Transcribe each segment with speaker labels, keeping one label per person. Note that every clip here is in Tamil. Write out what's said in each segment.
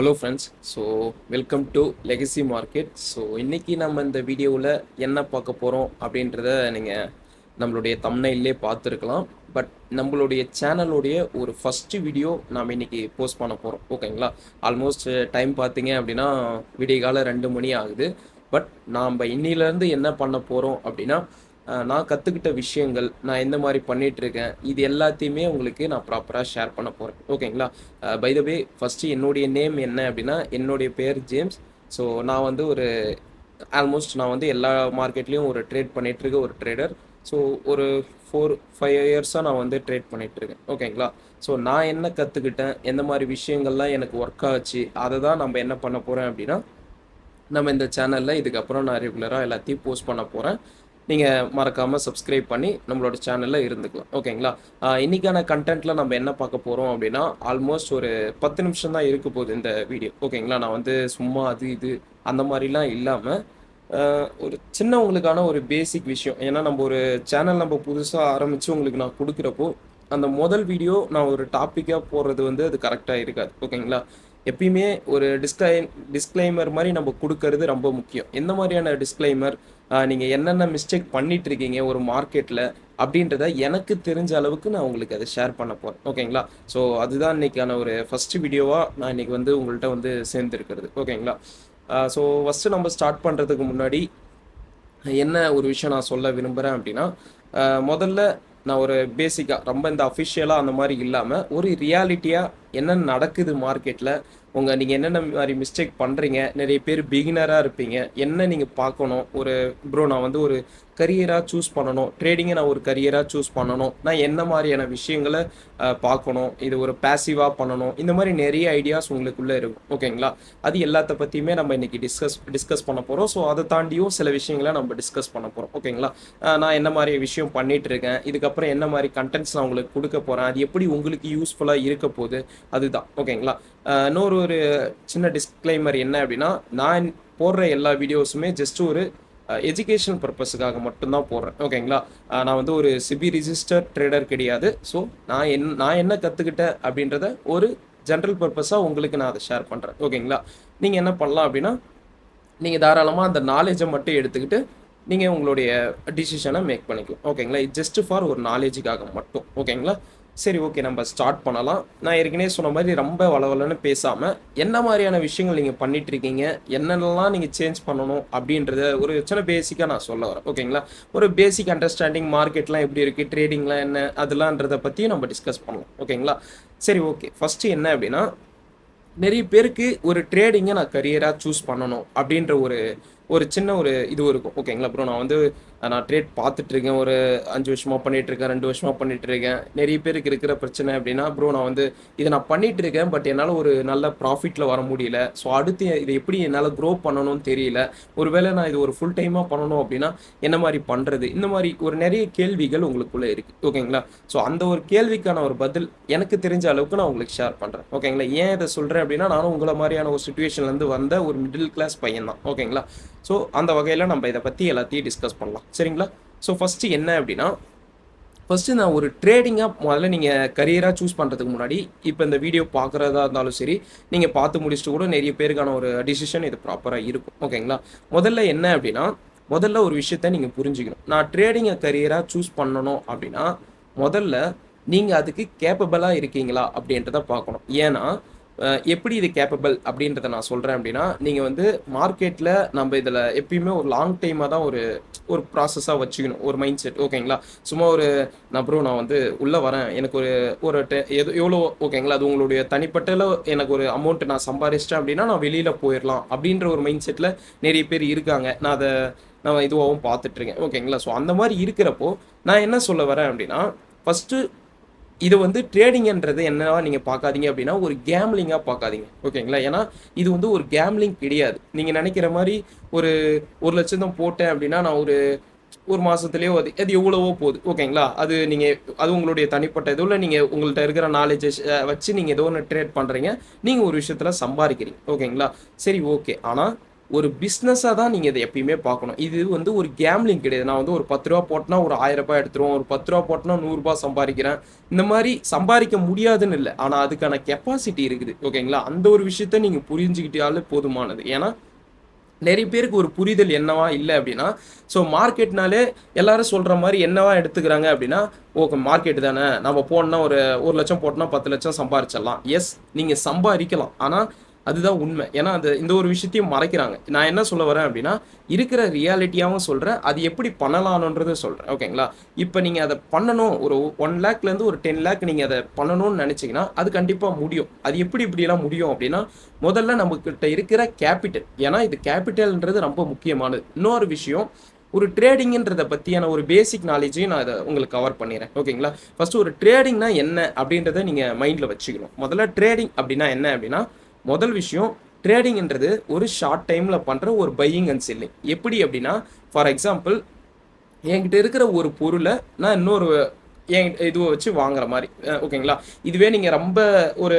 Speaker 1: Hello friends. So welcome to legacy market. So இன்றைக்கி நம்ம இந்த வீடியோவில் என்ன பார்க்க போகிறோம் அப்படின்றத நீங்கள் நம்மளுடைய தம்ப்நெயிலே பார்த்துருக்கலாம். பட் நம்மளுடைய சேனலுடைய ஒரு ஃபஸ்ட்டு வீடியோ நாம் இன்றைக்கி போஸ்ட் பண்ண போகிறோம். ஓகேங்களா? ஆல்மோஸ்ட் டைம் பார்த்தீங்க அப்படின்னா விடிய காலை 2 மணி ஆகுது. பட் நாம் இன்னிலேருந்து என்ன பண்ண போகிறோம் அப்படின்னா நான் கற்றுக்கிட்ட விஷயங்கள், நான் எந்த மாதிரி பண்ணிகிட்ருக்கேன், இது எல்லாத்தையுமே உங்களுக்கு நான் ப்ராப்பராக ஷேர் பண்ண போகிறேன். ஓகேங்களா? பை த வே ஃபஸ்ட்டு என்னுடைய நேம் என்ன அப்படின்னா, என்னுடைய பேர் ஜேம்ஸ். ஸோ நான் வந்து ஒரு ஆல்மோஸ்ட் நான் வந்து எல்லா மார்க்கெட்லேயும் ஒரு ட்ரேட் பண்ணிகிட்ருக்க ஒரு ட்ரேடர். ஸோ ஒரு 4-5 இயர்ஸாக நான் வந்து ட்ரேட் பண்ணிகிட்ருக்கேன். ஓகேங்களா? ஸோ நான் என்ன கற்றுக்கிட்டேன், எந்த மாதிரி விஷயங்கள்லாம் எனக்கு ஒர்க் ஆச்சு, அதை தான் நம்ம என்ன பண்ண போகிறேன் அப்படின்னா, நம்ம இந்த சேனலில் இதுக்கப்புறம் நான் ரெகுலராக எல்லாத்தையும் போஸ்ட் பண்ண போகிறேன். நீங்கள் மறக்காமல் சப்ஸ்கிரைப் பண்ணி நம்மளோட சேனலில் இருந்துக்கலாம். ஓகேங்களா? இன்றைக்கான கண்டென்ட்டில் நம்ம என்ன பார்க்க போகிறோம் அப்படின்னா, ஆல்மோஸ்ட் ஒரு 10 நிமிஷம் தான் இருக்க போகுது இந்த வீடியோ. ஓகேங்களா? நான் வந்து சும்மா அது இது அந்த மாதிரிலாம் இல்லாமல் ஒரு சின்ன உங்களுக்கான ஒரு பேசிக் விஷயம். ஏன்னா நம்ம ஒரு சேனல் நம்ம புதுசாக ஆரம்பித்து உங்களுக்கு நான் கொடுக்குறப்போ, அந்த முதல் வீடியோ நான் ஒரு டாப்பிக்காக போடுறது வந்து அது கரெக்டாக இருக்காது. ஓகேங்களா? எப்பயுமே ஒரு டிஸ்க்ளைமர் மாதிரி நம்ம கொடுக்கறது ரொம்ப முக்கியம். எந்த மாதிரியான டிஸ்க்ளைமர், நீங்கள் என்னென்ன மிஸ்டேக் பண்ணிட்டு இருக்கீங்க ஒரு மார்க்கெட்டில் அப்படின்றத எனக்கு தெரிஞ்ச அளவுக்கு நான் உங்களுக்கு அதை ஷேர் பண்ண போகிறேன். ஓகேங்களா? ஸோ அதுதான் இன்றைக்கான ஒரு ஃபஸ்ட்டு வீடியோவாக நான் இன்றைக்கி வந்து உங்கள்கிட்ட வந்து சேர்ந்துருக்கிறது. ஓகேங்களா? ஸோ ஃபஸ்ட்டு நம்ம ஸ்டார்ட் பண்ணுறதுக்கு முன்னாடி என்ன ஒரு விஷயம் நான் சொல்ல விரும்புகிறேன் அப்படின்னா, முதல்ல நான் ஒரு பேசிக்காக ரொம்ப இந்த அஃபிஷியலாக அந்த மாதிரி இல்லாமல் ஒரு ரியாலிட்டியாக என்ன நடக்குது மார்க்கெட்டில், நீங்கள் என்னென்ன மாதிரி மிஸ்டேக் பண்ணுறீங்க, நிறைய பேர் பிகினராக இருப்பீங்க, என்ன நீங்கள் பார்க்கணும். ஒரு ப்ரோ நான் வந்து ஒரு கரியராக சூஸ் பண்ணணும், ட்ரேடிங்கை நான் ஒரு கரியராக சூஸ் பண்ணணும், நான் என்ன மாதிரியான விஷயங்களை பார்க்கணும், இது ஒரு பேசிவாக பண்ணணும், இந்த மாதிரி நிறைய ஐடியாஸ் உங்களுக்குள்ளே இருக்கும். ஓகேங்களா? அது எல்லாத்த பற்றியுமே நம்ம இன்றைக்கி டிஸ்கஸ் பண்ண போகிறோம். ஸோ அதை தாண்டியும் சில விஷயங்களை நம்ம டிஸ்கஸ் பண்ண போகிறோம். ஓகேங்களா? நான் என்ன மாதிரி விஷயம் பண்ணிகிட்டு இருக்கேன், இதுக்கப்புறம் என்ன மாதிரி கண்டென்ட்ஸ் நான் உங்களுக்கு கொடுக்க போகிறேன், அது எப்படி உங்களுக்கு யூஸ்ஃபுல்லாக இருக்க போகுது, அதுதான். ஓகேங்களா? இன்னொரு ஒரு சின்ன டிஸ்க்ளைமர் என்ன அப்படின்னா, நான் போடுற எல்லா வீடியோஸுமே ஜஸ்ட் ஒரு எஜுகேஷன் பர்பஸுக்காக மட்டும்தான் போடுறேன். ஓகேங்களா? நான் வந்து ஒரு சிபி ரிஜிஸ்டர் ட்ரேடர் கிடையாது. ஸோ நான் என்ன கற்றுக்கிட்டேன் அப்படின்றத ஒரு ஜென்ரல் பர்பஸாக உங்களுக்கு நான் அதை ஷேர் பண்ணுறேன். ஓகேங்களா? நீங்கள் என்ன பண்ணலாம் அப்படின்னா, நீங்கள் தாராளமாக அந்த நாலேஜை மட்டும் எடுத்துக்கிட்டு நீங்கள் உங்களுடைய டிசிஷனை மேக் பண்ணிக்கலாம். ஓகேங்களா? இது ஜஸ்ட் ஃபார் ஒரு நாலேஜுக்காக மட்டும். ஓகேங்களா? சரி, ஓகே, நம்ம ஸ்டார்ட் பண்ணலாம். நான் ஏற்கனவே சொன்ன மாதிரி ரொம்ப வளவலன்னு பேசாமல், என்ன மாதிரியான விஷயங்கள் நீங்கள் பண்ணிட்டு இருக்கீங்க, என்னென்னலாம் நீங்கள் சேஞ்ச் பண்ணணும் அப்படின்றத ஒரு சின்ன பேசிக்காக நான் சொல்ல வரேன். ஓகேங்களா? ஒரு பேசிக் அண்டர்ஸ்டாண்டிங், மார்க்கெட்லாம் எப்படி இருக்குது, ட்ரேடிங்லாம் என்ன, அதெல்லாம்ன்றதை பற்றியும் நம்ம டிஸ்கஸ் பண்ணலாம். ஓகேங்களா? சரி, ஓகே. ஃபஸ்ட்டு என்ன அப்படின்னா, நிறைய பேருக்கு ஒரு ட்ரேடிங்கை நான் கரியராக சூஸ் பண்ணணும் அப்படின்ற ஒரு ஒரு சின்ன ஒரு இது இருக்கும். ஓகேங்களா ப்ரோ, நான் ட்ரேட் பார்த்துட்ருக்கேன், ஒரு 5 வருஷமாக பண்ணிகிட்ருக்கேன், 2 வருஷமாக பண்ணிகிட்ருக்கேன். நிறைய பேருக்கு இருக்கிற பிரச்சனை அப்படின்னா, ப்ரோ நான் வந்து இதை நான் பண்ணிகிட்ருக்கேன், பட் என்னால் ஒரு நல்ல ப்ராஃபிட்டில் வர முடியல. ஸோ அடுத்து இதை எப்படி என்னால் க்ரோ பண்ணணும்னு தெரியல. ஒருவேளை நான் இது ஒரு ஃபுல் டைமாக பண்ணணும் அப்படின்னா என்ன மாதிரி பண்ணுறது, இந்த மாதிரி ஒரு நிறைய கேள்விகள் உங்களுக்குள்ளே இருக்குது. ஓகேங்களா? ஸோ அந்த ஒரு கேள்விக்கான ஒரு பதில் எனக்கு தெரிஞ்ச அளவுக்கு நான் உங்களுக்கு ஷேர் பண்ணுறேன். ஓகேங்களா? ஏன் இதை சொல்கிறேன் அப்படின்னா, நானும் உங்களை மாதிரியான ஒரு சுச்சுவேஷன்லேருந்து வந்த ஒரு மிடில் கிளாஸ் பையன் தான். ஓகேங்களா? ஸோ அந்த வகையில் நம்ம இதை பற்றி எல்லாத்தையும் டிஸ்கஸ் பண்ணலாம். சரிங்களா? ஸோ ஃபஸ்ட்டு என்ன அப்படின்னா, ஃபஸ்ட்டு நான் ஒரு ட்ரேடிங்காக முதல்ல நீங்கள் கரியராக சூஸ் பண்ணுறதுக்கு முன்னாடி, இப்போ இந்த வீடியோ பார்க்குறதா இருந்தாலும் சரி, நீங்கள் பார்த்து முடிச்சுட்டு கூட நிறைய பேருக்கான ஒரு டிசிஷன் இது ப்ராப்பராக இருக்கும். ஓகேங்களா? முதல்ல என்ன அப்படின்னா, முதல்ல ஒரு விஷயத்த நீங்கள் புரிஞ்சுக்கணும். நான் ட்ரேடிங்கை கரியராக சூஸ் பண்ணணும் அப்படின்னா, முதல்ல நீங்கள் அதுக்கு கேப்பபிளாக இருக்கீங்களா அப்படின்றத பார்க்கணும். ஏன்னா எப்படி இது கேப்பபிள் அப்படின்றத நான் சொல்கிறேன் அப்படின்னா, நீங்கள் வந்து மார்க்கெட்டில் நம்ம இதில் எப்பயுமே ஒரு லாங் டைமாக தான் ஒரு ஒரு ப்ராசஸாக வச்சுக்கணும், ஒரு மைண்ட் செட். ஓகேங்களா? சும்மா ஒரு நான் வந்து உள்ளே வரேன், எனக்கு ஒரு ஒரு எவ்வளோ, ஓகேங்களா, அது உங்களுடைய தனிப்பட்டல எனக்கு ஒரு அமௌண்ட் நான் சம்பாதிச்சிட்டேன் அப்படின்னா நான் வெளியில் போயிடலாம் அப்படின்ற ஒரு மைண்ட் செட்டில் நிறைய பேர் இருக்காங்க. நான் இதுவாகவும் பார்த்துட்ருக்கேன். ஓகேங்களா? ஸோ அந்த மாதிரி இருக்கிறப்போ நான் என்ன சொல்ல வரேன் அப்படின்னா, ஃபஸ்ட்டு இது வந்து ட்ரேடிங்ன்றது என்னவா நீங்கள் பார்க்காதீங்க அப்படின்னா, ஒரு கேம்லிங்காக பார்க்காதீங்க. ஓகேங்களா? ஏன்னா இது வந்து ஒரு கேம்லிங் கிடையாது. நீங்கள் நினைக்கிற மாதிரி ஒரு 1,00,000 தான் போட்டேன் அப்படின்னா நான் ஒரு மாதத்துலேயோ அது எவ்வளவோ போகுது. ஓகேங்களா? அது உங்களுடைய தனிப்பட்ட இதுவில் நீங்கள் உங்கள்கிட்ட இருக்கிற நாலேஜை வச்சு நீங்கள் ஏதோ ஒன்று ட்ரேட் பண்ணுறீங்க, நீங்கள் ஒரு விஷயத்தில் சம்பாதிக்கிறீங்க. ஓகேங்களா? சரி, ஓகே. ஆனால் ஒரு பிஸ்னஸாக தான் நீங்கள் இதை எப்பயுமே பார்க்கணும். இது வந்து ஒரு கேம்லிங் கிடையாது. நான் வந்து ஒரு 10 ரூபா போட்டனா ஒரு 1000 ரூபாய் எடுத்துருவோம். ஒரு 10 ரூபா போட்டனா 100 ரூபாய் சம்பாதிக்கிறேன். இந்த மாதிரி சம்பாதிக்க முடியாதுன்னு இல்லை. ஆனால் அதுக்கான கெப்பாசிட்டி இருக்குது. ஓகேங்களா? அந்த ஒரு விஷயத்த நீங்கள் புரிஞ்சுக்கிட்டாலே போதுமானது. ஏன்னா நிறைய பேருக்கு ஒரு புரிதல் என்னவா இல்லை அப்படின்னா, ஸோ மார்க்கெட்னாலே எல்லாரும் சொல்கிற மாதிரி என்னவா எடுத்துக்கிறாங்க அப்படின்னா, ஓகே மார்க்கெட் தானே நம்ம போனால் ஒரு 1,00,000 போட்டோம்னா 10,00,000 சம்பாரிச்சிடலாம். எஸ், நீங்கள் சம்பாதிக்கலாம். ஆனால் அதுதான் உண்மை. ஏன்னா இந்த ஒரு விஷயத்தையும் மறைக்கிறாங்க. நான் என்ன சொல்ல வரேன் அப்படின்னா, இருக்கிற ரியாலிட்டியாகவும் சொல்கிறேன், அது எப்படி பண்ணலாம்ன்றதை சொல்கிறேன். ஓகேங்களா? இப்போ நீங்கள் அதை பண்ணணும், ஒரு 1 லேக்லேருந்து ஒரு 10 லேக் நீங்கள் அதை பண்ணணும்னு நினச்சிங்கன்னா அது கண்டிப்பாக முடியும். அது இப்படிலாம் முடியும் அப்படின்னா, முதல்ல நம்மக்கிட்ட இருக்கிற கேபிட்டல். ஏன்னா இது கேபிட்டல்ன்றது ரொம்ப முக்கியமானது. இன்னொரு விஷயம், ஒரு ட்ரேடிங்ன்றதை பற்றியான ஒரு பேசிக் நாலேஜையும் நான் அதை உங்களுக்கு கவர் பண்ணிடுறேன். ஓகேங்களா? ஃபஸ்ட்டு ஒரு ட்ரேடிங்னா என்ன அப்படின்றத நீங்கள் மைண்டில் வச்சுக்கணும். முதல்ல ட்ரேடிங் அப்படின்னா என்ன அப்படின்னா, முதல் விஷயம், ட்ரேடிங்ன்றது ஒரு ஷார்ட் டைமில் பண்ணுற ஒரு பையிங் அண்ட் செல்லிங். எப்படி அப்படின்னா, ஃபார் எக்ஸாம்பிள், என்கிட்ட இருக்கிற ஒரு பொருளை நான் இன்னொரு இதுவை வச்சு வாங்குற மாதிரி. ஓகேங்களா? இதுவே நீங்கள் ரொம்ப ஒரு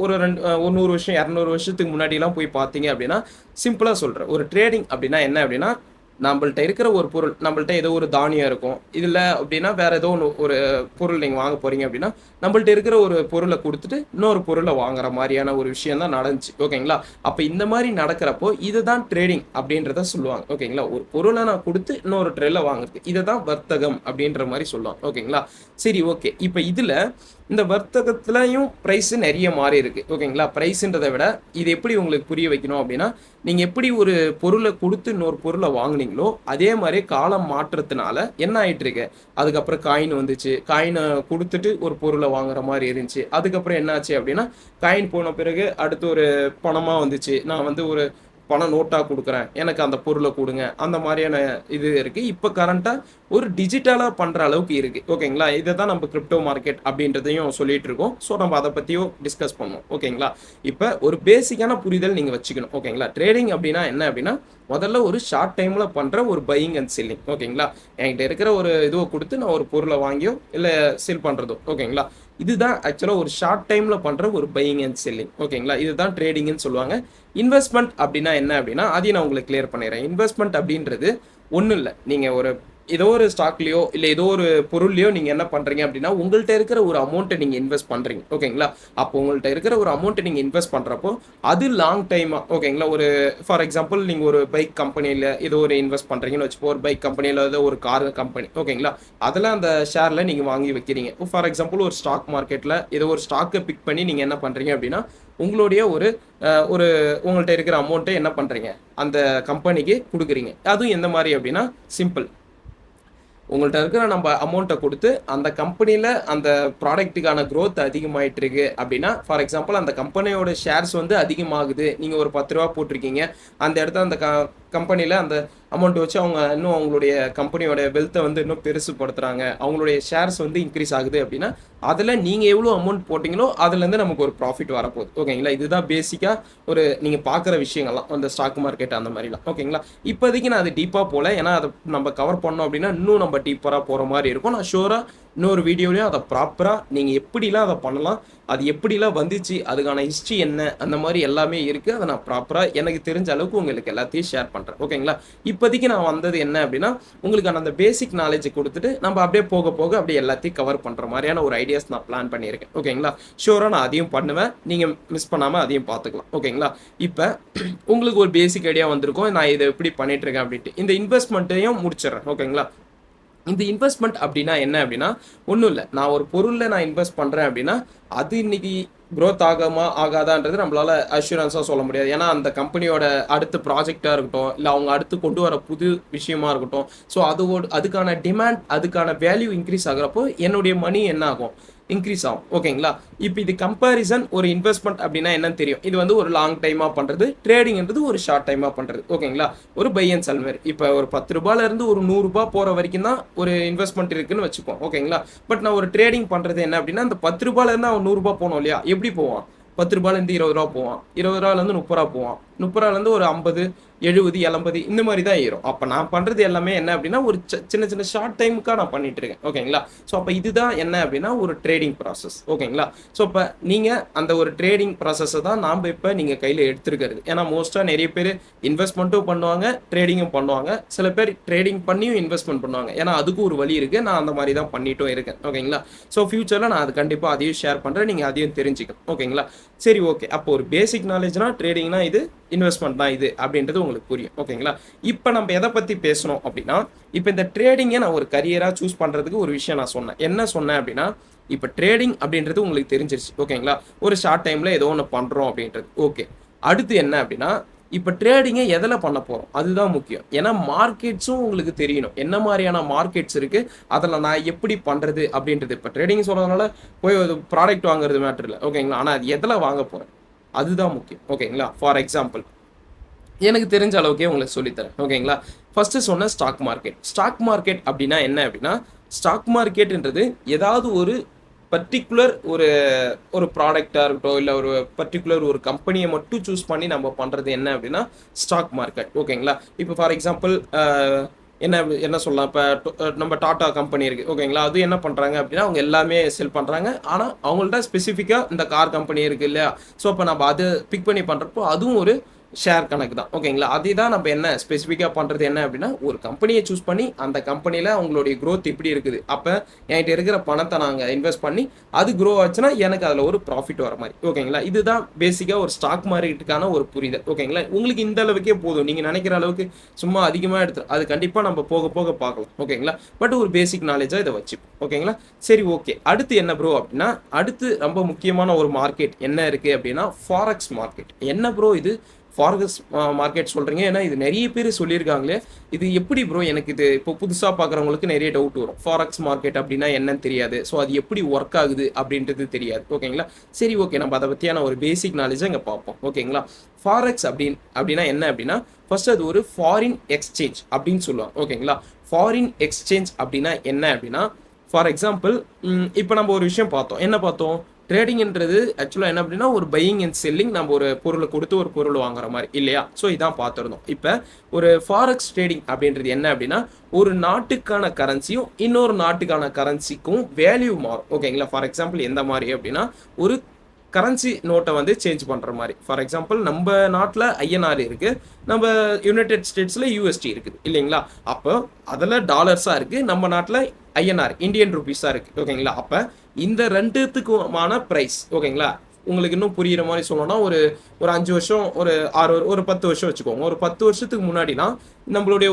Speaker 1: ஒரு 100 வருஷம் 200 வருஷத்துக்கு முன்னாடிலாம் போய் பார்த்தீங்க அப்படின்னா, சிம்பிளாக சொல்கிறேன், ஒரு ட்ரேடிங் அப்படின்னா என்ன அப்படின்னா, நம்மள்ட்ட இருக்கிற ஒரு பொருள், நம்மள்ட்ட ஏதோ ஒரு தானியம் இருக்கும், இதில் அப்படின்னா வேறு ஏதோ ஒரு பொருள் நீங்கள் வாங்க போகிறீங்க அப்படின்னா, நம்மள்ட்ட இருக்கிற ஒரு பொருளை கொடுத்துட்டு இன்னொரு பொருளை வாங்குற மாதிரியான ஒரு விஷயம் தான் நடந்துச்சு. ஓகேங்களா? அப்போ இந்த மாதிரி நடக்கிறப்போ இதுதான் ட்ரேடிங் அப்படின்றத சொல்லுவாங்க. ஓகேங்களா? ஒரு பொருளை நான் கொடுத்து இன்னொரு ட்ரேடில் வாங்குறது, இதை தான் வர்த்தகம் அப்படின்ற மாதிரி சொல்லுவாங்க. ஓகேங்களா? சரி, ஓகே. இப்போ இதில் இந்த வர்த்தகத்துலையும் ப்ரைஸு நிறைய மாறி இருக்குது. ஓகேங்களா? ப்ரைஸுன்றதை விட இது எப்படி உங்களுக்கு புரிய வைக்கணும் அப்படின்னா, நீங்கள் எப்படி ஒரு பொருளை கொடுத்து இன்னொரு பொருளை வாங்குனீங்களோ அதே மாதிரி காலம் மாற்றத்தினால என்ன ஆகிட்டு இருக்கு. அதுக்கப்புறம் காயின் வந்துச்சு, காயினை கொடுத்துட்டு ஒரு பொருளை வாங்குற மாதிரி இருந்துச்சு. அதுக்கப்புறம் என்னாச்சு அப்படின்னா, காயின் போன பிறகு அடுத்து ஒரு பணமாக வந்துச்சு. நான் வந்து ஒரு பணம் நோட்டாக கொடுக்குறேன், எனக்கு அந்த பொருளை கொடுங்க, அந்த மாதிரியான இது இருக்குது. இப்போ கரண்ட்டாக ஒரு டிஜிட்டலாக பண்ணுற அளவுக்கு இருக்குது. ஓகேங்களா? இதை தான் நம்ம கிரிப்டோ மார்க்கெட் அப்படின்றதையும் சொல்லிட்டு இருக்கோம். ஸோ நம்ம அதை பற்றியும் டிஸ்கஸ் பண்ணுவோம். ஓகேங்களா? இப்போ ஒரு பேசிக்கான புரிதல் நீங்கள் வச்சுக்கணும். ஓகேங்களா? ட்ரேடிங் அப்படின்னா என்ன அப்படின்னா, முதல்ல ஒரு ஷார்ட் டைமில் பண்ணுற ஒரு பையிங் அண்ட் செல்லிங். ஓகேங்களா? என்கிட்ட இருக்கிற ஒரு இதுவை கொடுத்து நான் ஒரு பொருளை வாங்கியோ இல்லை செல் பண்ணுறதோ. ஓகேங்களா? இதுதான் ஆக்சுவலாக ஒரு ஷார்ட் டைமில் பண்ணுற ஒரு பையிங் அண்ட் செல்லிங். ஓகேங்களா? இதுதான் ட்ரேடிங்னு சொல்லுவாங்க. இன்வெஸ்ட்மெண்ட் அப்படின்னா என்ன அப்படின்னா, அதையும் நான் உங்களுக்கு கிளியர் பண்ணிடுறேன். இன்வெஸ்ட்மெண்ட் அப்படின்றது ஒன்றும் இல்லை. நீங்கள் ஒரு ஏதோ ஒரு ஸ்டாக்லையோ இல்லை ஏதோ ஒரு பொருள்லையோ நீங்கள் என்ன பண்ணுறீங்க அப்படின்னா, உங்கள்கிட்ட இருக்கிற ஒரு அமௌண்ட்டை நீங்கள் இன்வெஸ்ட் பண்ணுறீங்க. ஓகேங்களா? அப்போ உங்கள்கிட்ட இருக்கிற ஒரு அமௌண்ட்டை நீங்கள் இன்வெஸ்ட் பண்ணுறப்போ அது லாங் டைமாக, ஓகேங்களா, ஒரு ஃபார் எக்ஸாம்பிள் நீங்கள் ஒரு பைக் கம்பெனியில் ஏதோ ஒரு இன்வெஸ்ட் பண்ணுறீங்கன்னு வச்சுப்போ, ஒரு பைக் கம்பெனியில் ஏதோ ஒரு கார் கம்பெனி. ஓகேங்களா? அதில் அந்த ஷேரில் நீங்கள் வாங்கி வைக்கிறீங்க. ஃபார் எக்ஸாம்பிள் ஒரு ஸ்டாக் மார்க்கெட்டில் ஏதோ ஒரு ஸ்டாக்கை பிக் பண்ணி நீங்கள் என்ன பண்ணுறீங்க அப்படின்னா, உங்களுடைய ஒரு ஒரு உங்கள்கிட்ட இருக்கிற அமௌண்ட்டை என்ன பண்ணுறீங்க, அந்த கம்பெனிக்கு கொடுக்குறீங்க. அதுவும் எந்த மாதிரி அப்படின்னா, சிம்பிள், உங்கள்கிட்ட இருக்கிற நம்ம அமௌண்ட்டை கொடுத்து அந்த கம்பெனியில் அந்த ப்ராடக்ட்டுக்கான க்ரோத் அதிகமாகிட்டு இருக்கு அப்படின்னா, ஃபார் எக்ஸாம்பிள் அந்த கம்பெனியோட ஷேர்ஸ் வந்து அதிகமாகுது, நீங்கள் ஒரு 10 ரூபா போட்டிருக்கீங்க, அந்த இடத்த அந்த கம்பெனியில் அந்த அமௌண்ட் வச்சு அவங்க இன்னும் அவங்களுடைய கம்பெனியோட வெல்த்தை வந்து இன்னும் பெருசுப்படுத்துகிறாங்க, அவங்களுடைய ஷேர்ஸ் வந்து இன்க்ரீஸ் ஆகுது அப்படின்னா, அதில் நீங்கள் எவ்வளோ அமௌண்ட் போட்டிங்களோ அதுலேருந்து நமக்கு ஒரு ப்ராஃபிட் வரப்போகுது. ஓகேங்களா? இதுதான் பேசிக்காக ஒரு நீங்கள் பார்க்குற விஷயங்கள்லாம் அந்த ஸ்டாக் மார்க்கெட் அந்த மாதிரிலாம். ஓகேங்களா? இப்போதைக்கு நான் அது டீப்பாக போகல, ஏன்னா அதை நம்ம கவர் பண்ணோம் அப்படின்னா இன்னும் நம்ம டீப்பராக போகிற மாதிரி இருக்கும். நான் ஷூராக இன்னொரு வீடியோலையும் அதை ப்ராப்பராக நீங்கள் எப்படிலாம் அதை பண்ணலாம், அது எப்படிலாம் வந்துச்சு, அதுக்கான ஹிஸ்ட்ரி என்ன, அந்த மாதிரி எல்லாமே இருக்குது. அதை நான் ப்ராப்பராக எனக்கு தெரிஞ்ச அளவுக்கு உங்களுக்கு எல்லாத்தையும் ஷேர் பண்ணுறேன். ஓகேங்களா? இப்போதைக்கு நான் வந்தது என்ன அப்படின்னா, உங்களுக்கான அந்த பேசிக் நாலேஜை கொடுத்துட்டு நம்ம அப்படியே போக போக அப்படியே எல்லாத்தையும் கவர் பண்ணுற மாதிரியான ஒரு ஐடியாஸ் நான் பிளான் பண்ணியிருக்கேன். ஓகேங்களா? ஷூராக நான் அதையும் பண்ணுவேன், நீங்கள் மிஸ் பண்ணாமல் அதையும் பார்த்துக்கலாம். ஓகேங்களா? இப்போ உங்களுக்கு ஒரு பேசிக் ஐடியா வந்திருக்கும், நான் இதை எப்படி பண்ணிகிட்ருக்கேன் அப்படின்ட்டு. இந்த இன்வெஸ்ட்மெண்ட்டையும் முடிச்சிடுறேன். ஓகேங்களா? இந்த இன்வெஸ்ட்மெண்ட் அப்படின்னா என்ன அப்படின்னா, ஒன்றும் இல்லை, நான் ஒரு பொருளில் நான் இன்வெஸ்ட் பண்ணுறேன் அப்படின்னா அது இன்னைக்கு க்ரோத் ஆகாமா ஆகாதான்றது நம்மளால அஷூரன்ஸாக சொல்ல முடியாது. ஏன்னா அந்த கம்பெனியோட அடுத்த ப்ராஜெக்டாக இருக்கட்டும், இல்லை அவங்க அடுத்து கொண்டு வர புது விஷயமா இருக்கட்டும், ஸோ அதுக்கான டிமாண்ட், அதுக்கான வேல்யூ இன்க்ரீஸ் ஆகிறப்போ என்னுடைய மணி என்ன ஆகும், இன்க்ரீஸ் ஆகும். ஓகேங்களா? இப்போ இது கம்பேரிசன். ஒரு இன்வெஸ்ட்மெண்ட் அப்படின்னா என்னன்னு தெரியும், இது வந்து ஒரு லாங் டைமாக பண்ணுறது, ட்ரேடிங்கிறது ஒரு ஷார்ட் டைமாக பண்ணுறது. ஓகேங்களா? ஒரு பை அண்ட் செல் மாதிரி. இப்போ ஒரு 10 ரூபாயிலேருந்து ஒரு 100 ரூபாய் போகிற வரைக்கும் தான் ஒரு இன்வெஸ்ட்மெண்ட் இருக்குன்னு வச்சுப்போம். ஓகேங்களா? பட் நான் ஒரு ட்ரேடிங் பண்ணுறது என்ன அப்படின்னா, அந்த 10 ரூபாயிலேருந்து அவன் 100 ரூபாய் போனோம் இல்லையா, எப்படி போவான், 10 ரூபாயிலேருந்து 20 ரூபா போவான், 20 ரூபாயிலேருந்து 30 ரூபா போவான், 30 ஒரு 50 70 80 இந்த மாதிரி தான் ஏறும். அப்போ நான் பண்ணுறது எல்லாமே என்ன அப்படின்னா ஒரு சின்ன சின்ன ஷார்ட் டைமுக்காக நான் பண்ணிட்டு இருக்கேன். ஓகேங்களா? ஸோ அப்போ இதுதான் என்ன அப்படின்னா ஒரு ட்ரேடிங் ப்ராசஸ். ஓகேங்களா? ஸோ இப்போ நீங்கள் அந்த ஒரு ட்ரேடிங் ப்ராசஸை தான் நாம் இப்போ நீங்கள் கையில் எடுத்துருக்கிறது. ஏன்னா மோஸ்ட்டாக நிறைய பேர் இன்வெஸ்ட்மெண்ட்டும் பண்ணுவாங்க, ட்ரேடிங்கும் பண்ணுவாங்க. சில பேர் ட்ரேடிங் பண்ணியும் இன்வெஸ்ட்மெண்ட் பண்ணுவாங்க. ஏன்னா அதுக்கும் ஒரு வழி இருக்குது. நான் அந்த மாதிரி தான் பண்ணிட்டும் இருக்கேன். ஓகேங்களா? ஸோ ஃபியூச்சரில் நான் அது கண்டிப்பாக அதையும் ஷேர் பண்ணுறேன். நீங்கள் அதையும் தெரிஞ்சுக்கணும். ஓகேங்களா? சரி, ஓகே. அப்போ ஒரு பேசிக் நாலேஜ்னா ட்ரேடிங்னா இது, இன்வெஸ்ட்மெண்ட் தான் இது அப்படின்றது உங்களுக்கு புரியும். ஓகேங்களா? இப்போ நம்ம எதை பற்றி பேசணும் அப்படின்னா, இப்போ இந்த ட்ரேடிங்கை நான் ஒரு கரியராக சூஸ் பண்ணுறதுக்கு ஒரு விஷயம் நான் சொன்னேன். என்ன சொன்னேன் அப்படின்னா, இப்போ ட்ரேடிங் அப்படின்றது உங்களுக்கு தெரிஞ்சிருச்சு. ஓகேங்களா? ஒரு ஷார்ட் டைமில் ஏதோ ஒன்று பண்ணுறோம் அப்படின்றது. ஓகே, அடுத்து என்ன அப்படின்னா, இப்போ ட்ரேடிங்கை எதில் பண்ண போகிறோம் அதுதான் முக்கியம். ஏன்னா மார்க்கெட்ஸும் உங்களுக்கு தெரியணும். என்ன மாதிரியான மார்க்கெட்ஸ் இருக்குது, அதில் நான் எப்படி பண்ணுறது அப்படின்றது. இப்போ ட்ரேடிங் சொல்கிறதுனால போய் ஒரு ப்ராடக்ட் வாங்குறது மேட்ரு இல்லை. ஓகேங்களா? ஆனால் அது எதில் வாங்க போகிறேன் அதுதான் முக்கியம். ஓகேங்களா? ஃபார் எக்ஸாம்பிள் எனக்கு தெரிஞ்ச அளவுக்கே உங்களுக்கு சொல்லித்தரேன். ஓகேங்களா? ஃபஸ்ட்டு சொன்ன ஸ்டாக் மார்க்கெட். ஸ்டாக் மார்க்கெட் அப்படின்னா என்ன அப்படின்னா, ஸ்டாக் மார்க்கெட்ன்றது ஏதாவது ஒரு பர்டிகுலர் ஒரு ஒரு ப்ராடக்டாக இருக்கட்டும், இல்லை ஒரு பர்டிகுலர் ஒரு கம்பெனியை மட்டும் சூஸ் பண்ணி நம்ம பண்ணுறது என்ன அப்படின்னா ஸ்டாக் மார்க்கெட். ஓகேங்களா? இப்போ ஃபார் எக்ஸாம்பிள் என்ன என்ன சொல்லலாம், இப்போ நம்ம டாடா கம்பெனி இருக்குது. ஓகேங்களா? அது என்ன பண்ணுறாங்க அப்படின்னா அவங்க எல்லாமே செல் பண்ணுறாங்க. ஆனால் அவங்கள்ட்ட ஸ்பெசிஃபிக்காக இந்த கார் கம்பெனி இருக்குது இல்லையா? ஸோ அப்போ நம்ம அது பிக் பண்ணி பண்ணுறப்போ அதுவும் ஒரு ஷேர் கணக்கு தான். ஓகேங்களா? அதே தான் நம்ம என்ன ஸ்பெசிஃபிக்காக பண்ணுறது என்ன அப்படின்னா, ஒரு கம்பெனியை சூஸ் பண்ணி அந்த கம்பெனியில் அவங்களுடைய க்ரோத் இப்படி இருக்குது, அப்போ என்கிட்ட இருக்கிற பணத்தை நாங்கள் இன்வெஸ்ட் பண்ணி அது க்ரோ ஆச்சுன்னா எனக்கு அதில் ஒரு ப்ராஃபிட் வர மாதிரி. ஓகேங்களா? இதுதான் பேசிக்காக ஒரு ஸ்டாக் மார்க்கெட்டுக்கான ஒரு புரிதல். ஓகேங்களா? உங்களுக்கு இந்த அளவுக்கே போதும். நீங்கள் நினைக்கிற அளவுக்கு சும்மா அதிகமாக எடுத்து அது கண்டிப்பாக நம்ம போக போக பார்க்கலாம். ஓகேங்களா? பட் ஒரு பேசிக் நாலேஜாக இதை வச்சுப்போம். ஓகேங்களா? சரி, ஓகே. அடுத்து என்ன ப்ரோ அப்படின்னா, அடுத்து ரொம்ப முக்கியமான ஒரு மார்க்கெட் என்ன இருக்குது அப்படின்னா ஃபாரெக்ஸ் மார்க்கெட். என்ன ப்ரோ இது ஃபாரெக்ஸ் மார்க்கெட் சொல்கிறீங்க? ஏன்னா இது நிறைய பேர் சொல்லியிருக்காங்களே, இது எப்படி ப்ரோ? எனக்கு இது இப்போ புதுசாக பார்க்குறவங்களுக்கு நிறைய டவுட் வரும். ஃபாரெக்ஸ் மார்க்கெட் அப்படின்னா என்னன்னு தெரியாது. ஸோ அது எப்படி ஒர்க் ஆகுது அப்படின்றது தெரியாது. ஓகேங்களா? சரி, ஓகே. நம்ம அதை பற்றியான ஒரு பேசிக் நாலேஜை இங்கே பார்ப்போம். ஓகேங்களா? ஃபாரெக்ஸ் அப்படின்னா என்ன அப்படின்னா, ஃபர்ஸ்ட் அது ஒரு ஃபாரின் எக்ஸ்சேஞ்ச் அப்படின்னு சொல்லுவாங்க. ஓகேங்களா? ஃபாரின் எக்ஸ்சேஞ்ச் அப்படின்னா என்ன அப்படின்னா, ஃபார் எக்ஸாம்பிள் இப்போ நம்ம ஒரு விஷயம் பார்த்தோம். என்ன பார்த்தோம்? ட்ரேடிங்ன்றது ஆக்சுவலாக என்ன அப்படின்னா ஒரு பையிங் அண்ட் செல்லிங். நம்ம ஒரு பொருளை கொடுத்து ஒரு பொருள் வாங்குற மாதிரி இல்லையா? ஸோ இதான் பார்த்துருந்தோம். இப்போ ஒரு ஃபாரெக்ஸ் ட்ரேடிங் அப்படின்றது என்ன அப்படின்னா, ஒரு நாட்டுக்கான கரன்சியும் இன்னொரு நாட்டுக்கான கரன்சிக்கும் வேல்யூ மாறும். ஓகேங்களா? ஃபார் எக்ஸாம்பிள் எந்த மாதிரி அப்படின்னா, ஒரு கரன்சி நோட்டை வந்து சேஞ்ச் பண்ணுற மாதிரி. ஃபார் எக்ஸாம்பிள் நம்ம நாட்டில் ஐஎன்ஆர் இருக்குது, நம்ம யுனைடெட் ஸ்டேட்ஸில் யூஎஸ்டி இருக்குது இல்லைங்களா? அப்போ அதில் டாலர்ஸாக இருக்குது, நம்ம நாட்டில் ஐஎன்ஆர் இந்தியன் ருபீஸாக இருக்குது. ஓகேங்களா? அப்போ இந்த ரெண்டுத்துக்குமான ப்ரைஸ். ஓகேங்களா? உங்களுக்கு இன்னும் புரிகிற மாதிரி சொல்லணும்னா ஒரு ஒரு 5 வருஷம், ஒரு 6 ஒரு 10 வருஷம் வச்சுக்கோங்க. ஒரு 10 வருஷத்துக்கு முன்னாடினா நம்மளுடைய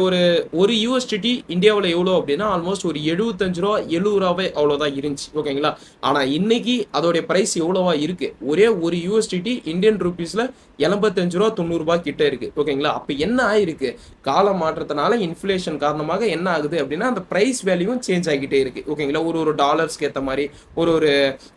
Speaker 1: ஒரு யூஎஸ்டிடி இந்தியாவில் எவ்வளோ அப்படின்னா ஆல்மோஸ்ட் ஒரு 75 ரூபா 70 ரூபாவே அவ்வளோதான் இருந்துச்சு. ஓகேங்களா? ஆனால் இன்னைக்கு அதோடைய ப்ரைஸ் எவ்வளோவா இருக்குது? ஒரே ஒரு யூஎஸ்டிடி இந்தியன் ருபீஸில் 75 ரூபா 90 ரூபாய் கிட்ட இருக்குது. ஓகேங்களா? அப்போ என்ன ஆயிருக்கு? கால மாற்றத்தினால இன்ஃப்ளேஷன் காரணமாக என்ன ஆகுது அப்படின்னா அந்த ப்ரைஸ் வேல்யூவும் சேஞ்ச் ஆகிட்டே இருக்குது. ஓகேங்களா? ஒரு டாலர்ஸ்க்கு ஏற்ற மாதிரி ஒரு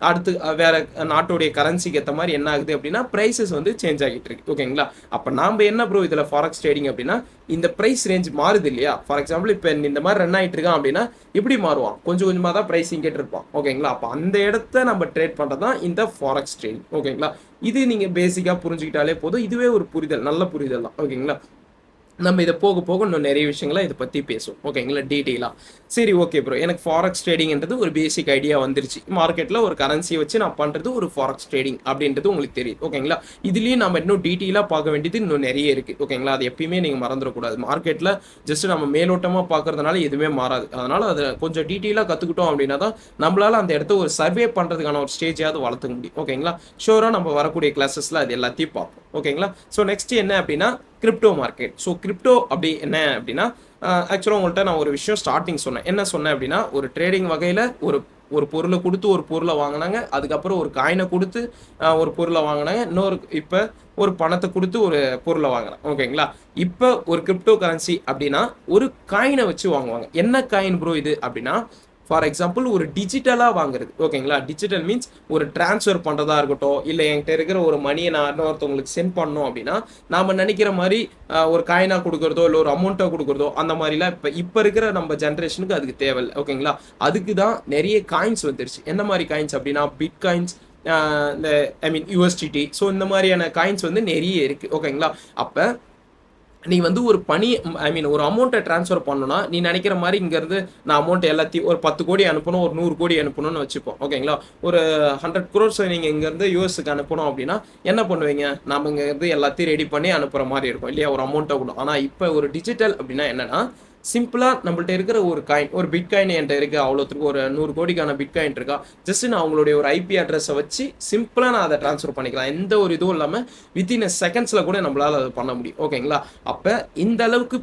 Speaker 1: அடுத்து வேற நாட்டுடைய கரன்சிக்கு ஏற்ற மாதிரி என்ன ஆகுது அப்படின்னா ப்ரைஸஸ் வந்து சேஞ்ச் ஆகிட்டு இருக்கு. ஓகேங்களா? அப்போ நாம் என்ன ப்ரோ இதில் ஃபாரெக்ஸ் ட்ரேடிங் அப்படின்னா, இந்த ப்ரைஸ் ரேஞ்ச் மாறுது இல்லையா? ஃபார் எக்ஸாம்பிள் இப்போ இந்த மாதிரி ரன் ஆகிட்டு இருக்கான் அப்படின்னா எப்படி மாறுவான்? கொஞ்சம் கொஞ்சமாக தான் ப்ரைஸிங் கேட்டிருப்பான். ஓகேங்களா? அப்போ அந்த இடத்த நம்ம ட்ரேட் பண்ணுறது தான் இந்த ஃபாரெக்ஸ் ட்ரேடிங். ஓகேங்களா? இது நீங்கள் பேசிக்காக புரிஞ்சுக்கிட்டாலே போதும். இதுவே ஒரு புரிதல், நல்ல புரிதல் தான். ஓகேங்களா? நம்ம இதை போக போக இன்னும் நிறைய விஷயங்களை இதை பற்றி பேசுவோம். ஓகேங்களா? டீட்டெயிலாக. சரி, ஓகே ப்ரோ. எனக்கு ஃபாரெக்ஸ் ட்ரேடிங்ன்றது ஒரு பேசிக் ஐடியா வந்துருச்சு. மார்க்கெட்டில் ஒரு கரன்சியை வச்சு நான் பண்ணுறது ஒரு ஃபாரெக்ஸ் ட்ரேடிங் அப்படின்றது உங்களுக்கு தெரியும். ஓகேங்களா? இதுலேயும் நம்ம இன்னும் டீட்டெயிலாக பார்க்க வேண்டியது இன்னும் நிறைய இருக்குது. ஓகேங்களா? அது எப்பயுமே நீங்கள் மறந்துடக்கூடாது. மார்க்கெட்டில் ஜஸ்ட் நம்ம மேலோட்டமாக பார்க்கறதுனால எதுவுமே மாறாது. அதனால் அதை கொஞ்சம் டீட்டெயிலாக கற்றுக்கிட்டோம் அப்படின்னா தான் நம்மளால் அந்த இடத்த ஒரு சர்வே பண்ணுறதுக்கான ஒரு ஸ்டேஜாவது வளர்த்துக்க முடியும். ஓகேங்களா? ஷோராக நம்ம வரக்கூடிய கிளாஸஸில் அது எல்லாத்தையும் பார்ப்போம். ஓகேங்களா? ஸோ நெக்ஸ்ட் என்ன அப்படின்னா கிரிப்டோ மார்க்கெட். ஸோ கிரிப்டோ அப்படி என்ன அப்படின்னா, ஆக்சுவலாக உங்கள்கிட்ட நான் ஒரு விஷயம் ஸ்டார்டிங் சொன்னேன். என்ன சொன்னேன் அப்படின்னா, ஒரு ட்ரேடிங் வகையில் ஒரு பொருளை கொடுத்து ஒரு பொருளை வாங்கினாங்க, அதுக்கப்புறம் ஒரு காயினை கொடுத்து ஒரு பொருளை வாங்கினாங்க, இப்போ ஒரு பணத்தை கொடுத்து ஒரு பொருளை வாங்கினாங்க. ஓகேங்களா? இப்போ ஒரு கிரிப்டோ கரன்சி அப்படின்னா ஒரு காயினை வச்சு வாங்குவாங்க. என்ன காயின் ப்ரோ இது அப்படின்னா, ஃபார் எக்ஸாம்பிள் ஒரு டிஜிட்டலாக வாங்குறது. ஓகேங்களா? டிஜிட்டல் மீன்ஸ் ஒரு டிரான்ஸ்ஃபர் பண்ணுறதா இருக்கட்டும், இல்லை என்கிட்ட இருக்கிற ஒரு மணியை நான் இன்னொருத்தவங்களுக்கு சென்ட் பண்ணோம் அப்படின்னா நாம் நினைக்கிற மாதிரி ஒரு காயினாக கொடுக்குறதோ இல்லை ஒரு அமௌண்ட்டாக கொடுக்குறதோ அந்த மாதிரிலாம் இப்போ இருக்கிற நம்ம ஜென்ரேஷனுக்கு அதுக்கு தேவையில்லை. ஓகேங்களா? அதுக்கு தான் நிறைய காயின்ஸ் வந்துருச்சு. என்ன மாதிரி காயின்ஸ் அப்படின்னா பிட் காயின்ஸ், இந்த ஐ மீன் யூஎஸ்டிடி. ஸோ இந்த மாதிரியான காயின்ஸ் வந்து நிறைய இருக்குது. ஓகேங்களா? அப்போ நீ வந்து ஒரு ஐ மீன் ஒரு அமௌண்ட்டை ட்ரான்ஸ்ஃபர் பண்ணணும்னா நீ நினைக்கிற மாதிரி இங்கேருந்து நான் அமௌண்ட் எல்லாத்தையும் ஒரு 10 கோடி அனுப்பணும், ஒரு 100 கோடி அனுப்பணும்னு வச்சுப்போம். ஓகேங்களா? ஒரு 100 crores நீங்கள் இங்கேருந்து யூஎஸ்க்கு அனுப்பணும் அப்படின்னா என்ன பண்ணுவீங்க? நம்ம இங்கேருந்து எல்லாத்தையும் ரெடி பண்ணி அனுப்புகிற மாதிரி இருக்கும் இல்லையா, ஒரு அமௌண்ட்டை கூட. ஆனால் இப்போ ஒரு டிஜிட்டல் அப்படின்னா என்னன்னா, சிம்பிளாக நம்மள்ட்ட இருக்கிற ஒரு காயின், ஒரு பிட்காயின் என்கிட்ட இருக்குது, அவ்வளோத்துக்கு ஒரு 100 கோடிக்கான பிட்காயின் இருக்கா, ஜஸ்ட் நான் அவங்களுடைய ஒரு ஐபி அட்ரஸை வச்சு சிம்பிளாக நான் அதை ட்ரான்ஸ்ஃபர் பண்ணிக்கலாம். எந்த ஒரு இதுவும் இல்லாமல் வித்தின் செகண்ட்ஸில் கூட நம்மளால் அதை பண்ண முடியும். ஓகேங்களா? அப்போ இந்த அளவுக்கு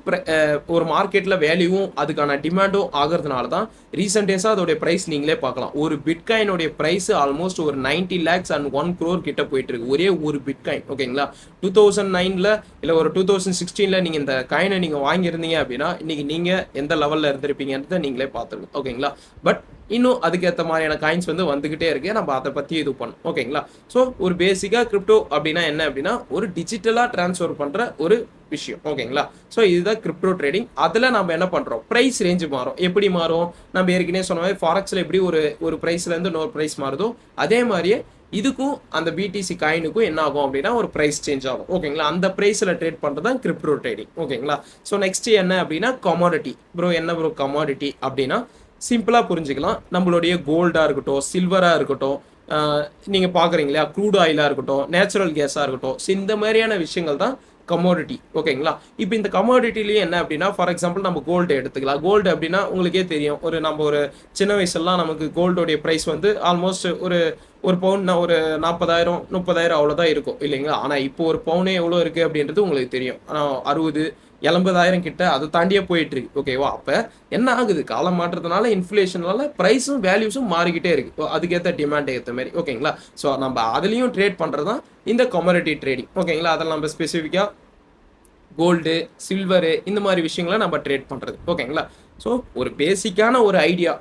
Speaker 1: ஒரு மார்க்கெட்டில் வேல்யூவும் அதுக்கான டிமாண்டும் ஆகிறதுனால தான் ரீசெண்ட் டேஸாக அதோடைய ப்ரைஸ் நீங்களே பார்க்கலாம். ஒரு பிட்காயினுடைய ப்ரைஸ் ஆல்மோஸ்ட் ஒரு 90 lakhs and 1 crore கிட்ட போயிட்டு இருக்கு ஒரே ஒரு பிட்காயின். ஓகேங்களா? 2009 இல்லை ஒரு 2016 நீங்கள் இந்த காயினை நீங்கள் வாங்கியிருந்தீங்க அப்படின்னா இன்னைக்கு நீங்கள் எந்த லெவலில் இருந்திருப்பீங்கன்றதை நீங்களே பார்த்துருங்க. ஓகேங்களா? பட் இன்னும் அதுக்கேற்ற மாதிரியான காயின்ஸ் வந்து வந்துகிட்டே இருக்கு. நம்ம அதை பற்றி இது பண்ணோம். ஓகேங்களா? ஸோ ஒரு பேசிக்காக கிரிப்டோ அப்படின்னா என்ன அப்படின்னா ஒரு டிஜிட்டலாக ட்ரான்ஸ்ஃபர் பண்ணுற ஒரு விஷயம். ஓகேங்களா? ஸோ இதுதான் கிரிப்டோ ட்ரேடிங். அதில் நம்ம என்ன பண்ணுறோம், ப்ரைஸ் ரேஞ்சு மாறும். எப்படி மாறும்? நம்ம ஏற்கனவே சொன்ன மாதிரி ஃபாரெக்ஸில் எப்படி ஒரு ப்ரைஸ்லேருந்து இன்னொரு ப்ரைஸ் மாறுதோ அதே மாதிரியே இதுக்கும் அந்த பிடிசி காயினுக்கும் என்ன ஆகும் அப்படின்னா ஒரு ப்ரைஸ் சேஞ்ச் ஆகும். ஓகேங்களா? அந்த ப்ரைஸில் ட்ரேட் பண்ணுறது தான் கிரிப்டோ ட்ரேடிங். ஓகேங்களா? ஸோ நெக்ஸ்ட் என்ன அப்படின்னா கமாடிட்டி. ப்ரோ என்ன ப்ரோ கமாடிட்டி அப்படின்னா சிம்பிளாக புரிஞ்சுக்கலாம். நம்மளுடைய கோல்டாக இருக்கட்டும், சில்வராக இருக்கட்டும், நீங்கள் பார்க்குறீங்க இல்லையா, க்ரூட் ஆயிலாக இருக்கட்டும், நேச்சுரல் கேஸாக இருக்கட்டும், ஸோ இந்த மாதிரியான விஷயங்கள் தான் கமோடிட்டி. ஓகேங்களா? இப்போ இந்த கமோடிட்டிலேயே என்ன அப்படின்னா ஃபார் எக்ஸாம்பிள் நம்ம கோல்டு எடுத்துக்கலாம். கோல்டு அப்படின்னா உங்களுக்கே தெரியும், நம்ம ஒரு சின்ன வயசுலாம் நமக்கு கோல்டோடைய ப்ரைஸ் வந்து ஆல்மோஸ்ட் ஒரு பவுன் ஒரு 40,000 30,000 அவ்வளோதான் இருக்கும் இல்லைங்களா? ஆனால் இப்போ ஒரு பவுனே எவ்வளோ இருக்குது அப்படின்றது உங்களுக்கு தெரியும். ஆனால் 60 70,000 கிட்ட அதை தாண்டியே போயிட்டு இருக்கு. ஓகேவா? அப்போ என்ன ஆகுது, காலம் மாற்றத்தினால இன்ஃப்ளேஷனால ப்ரைஸும் வேல்யூஸும் மாறிக்கிட்டே இருக்கு, அதுக்கேற்ற டிமாண்ட் ஏற்ற மாதிரி. ஓகேங்களா? ஸோ நம்ம அதுலேயும் ட்ரேட் பண்ணுறது தான் இந்த கமோடிட்டி ட்ரேடிங். ஓகேங்களா? அதில் நம்ம ஸ்பெசிஃபிக்காக கோல்டு, சில்வரு இந்த மாதிரி விஷயங்களை நம்ம ட்ரேட் பண்ணுறது. ஓகேங்களா? ஸோ ஒரு பேசிக்கான ஒரு ஐடியா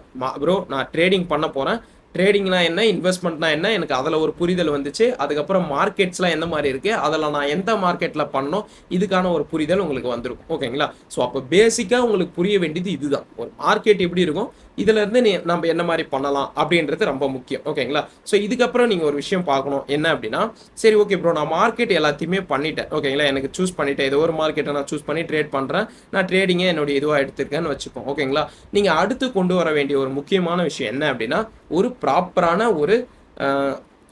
Speaker 1: ப்ரோ, நான் ட்ரேடிங் பண்ண போகிறேன், ட்ரேடிங்னா என்ன, இன்வெஸ்ட்மெண்ட்னா என்ன, எனக்கு அதில் ஒரு புரிதல் வந்துச்சு. அதுக்கப்புறம் மார்க்கெட்ஸ்லாம் எந்த மாதிரி இருக்குது, அதில் நான் எந்த மார்க்கெட்டில் பண்ணணும், இதுக்கான ஒரு புரிதல் உங்களுக்கு வந்துடும். ஓகேங்களா? ஸோ அப்போ பேசிக்காக உங்களுக்கு புரிய வேண்டியது இதுதான், ஒரு மார்க்கெட் எப்படி இருக்கும், இதிலேருந்து நம்ம என்ன மாதிரி பண்ணலாம் அப்படின்றது ரொம்ப முக்கியம். ஓகேங்களா? ஸோ இதுக்கப்புறம் நீங்கள் ஒரு விஷயம் பார்க்கணும் என்ன அப்படின்னா, சரி ஓகே ப்ரோ, நான் மார்க்கெட் எல்லாத்தையுமே பண்ணிட்டேன். ஓகேங்களா? எனக்கு சூஸ் பண்ணிட்டேன், ஏதோ ஒரு மார்க்கெட்டை நான் சூஸ் பண்ணி ட்ரேட் பண்ணுறேன், நான் ட்ரேடிங்கே என்னுடைய இதுவாக எடுத்திருக்கேன்னு வச்சுப்போம். ஓகேங்களா? நீங்கள் அடுத்து கொண்டு வர வேண்டிய ஒரு முக்கியமான விஷயம் என்ன அப்படின்னா ஒரு ப்ராப்பரான ஒரு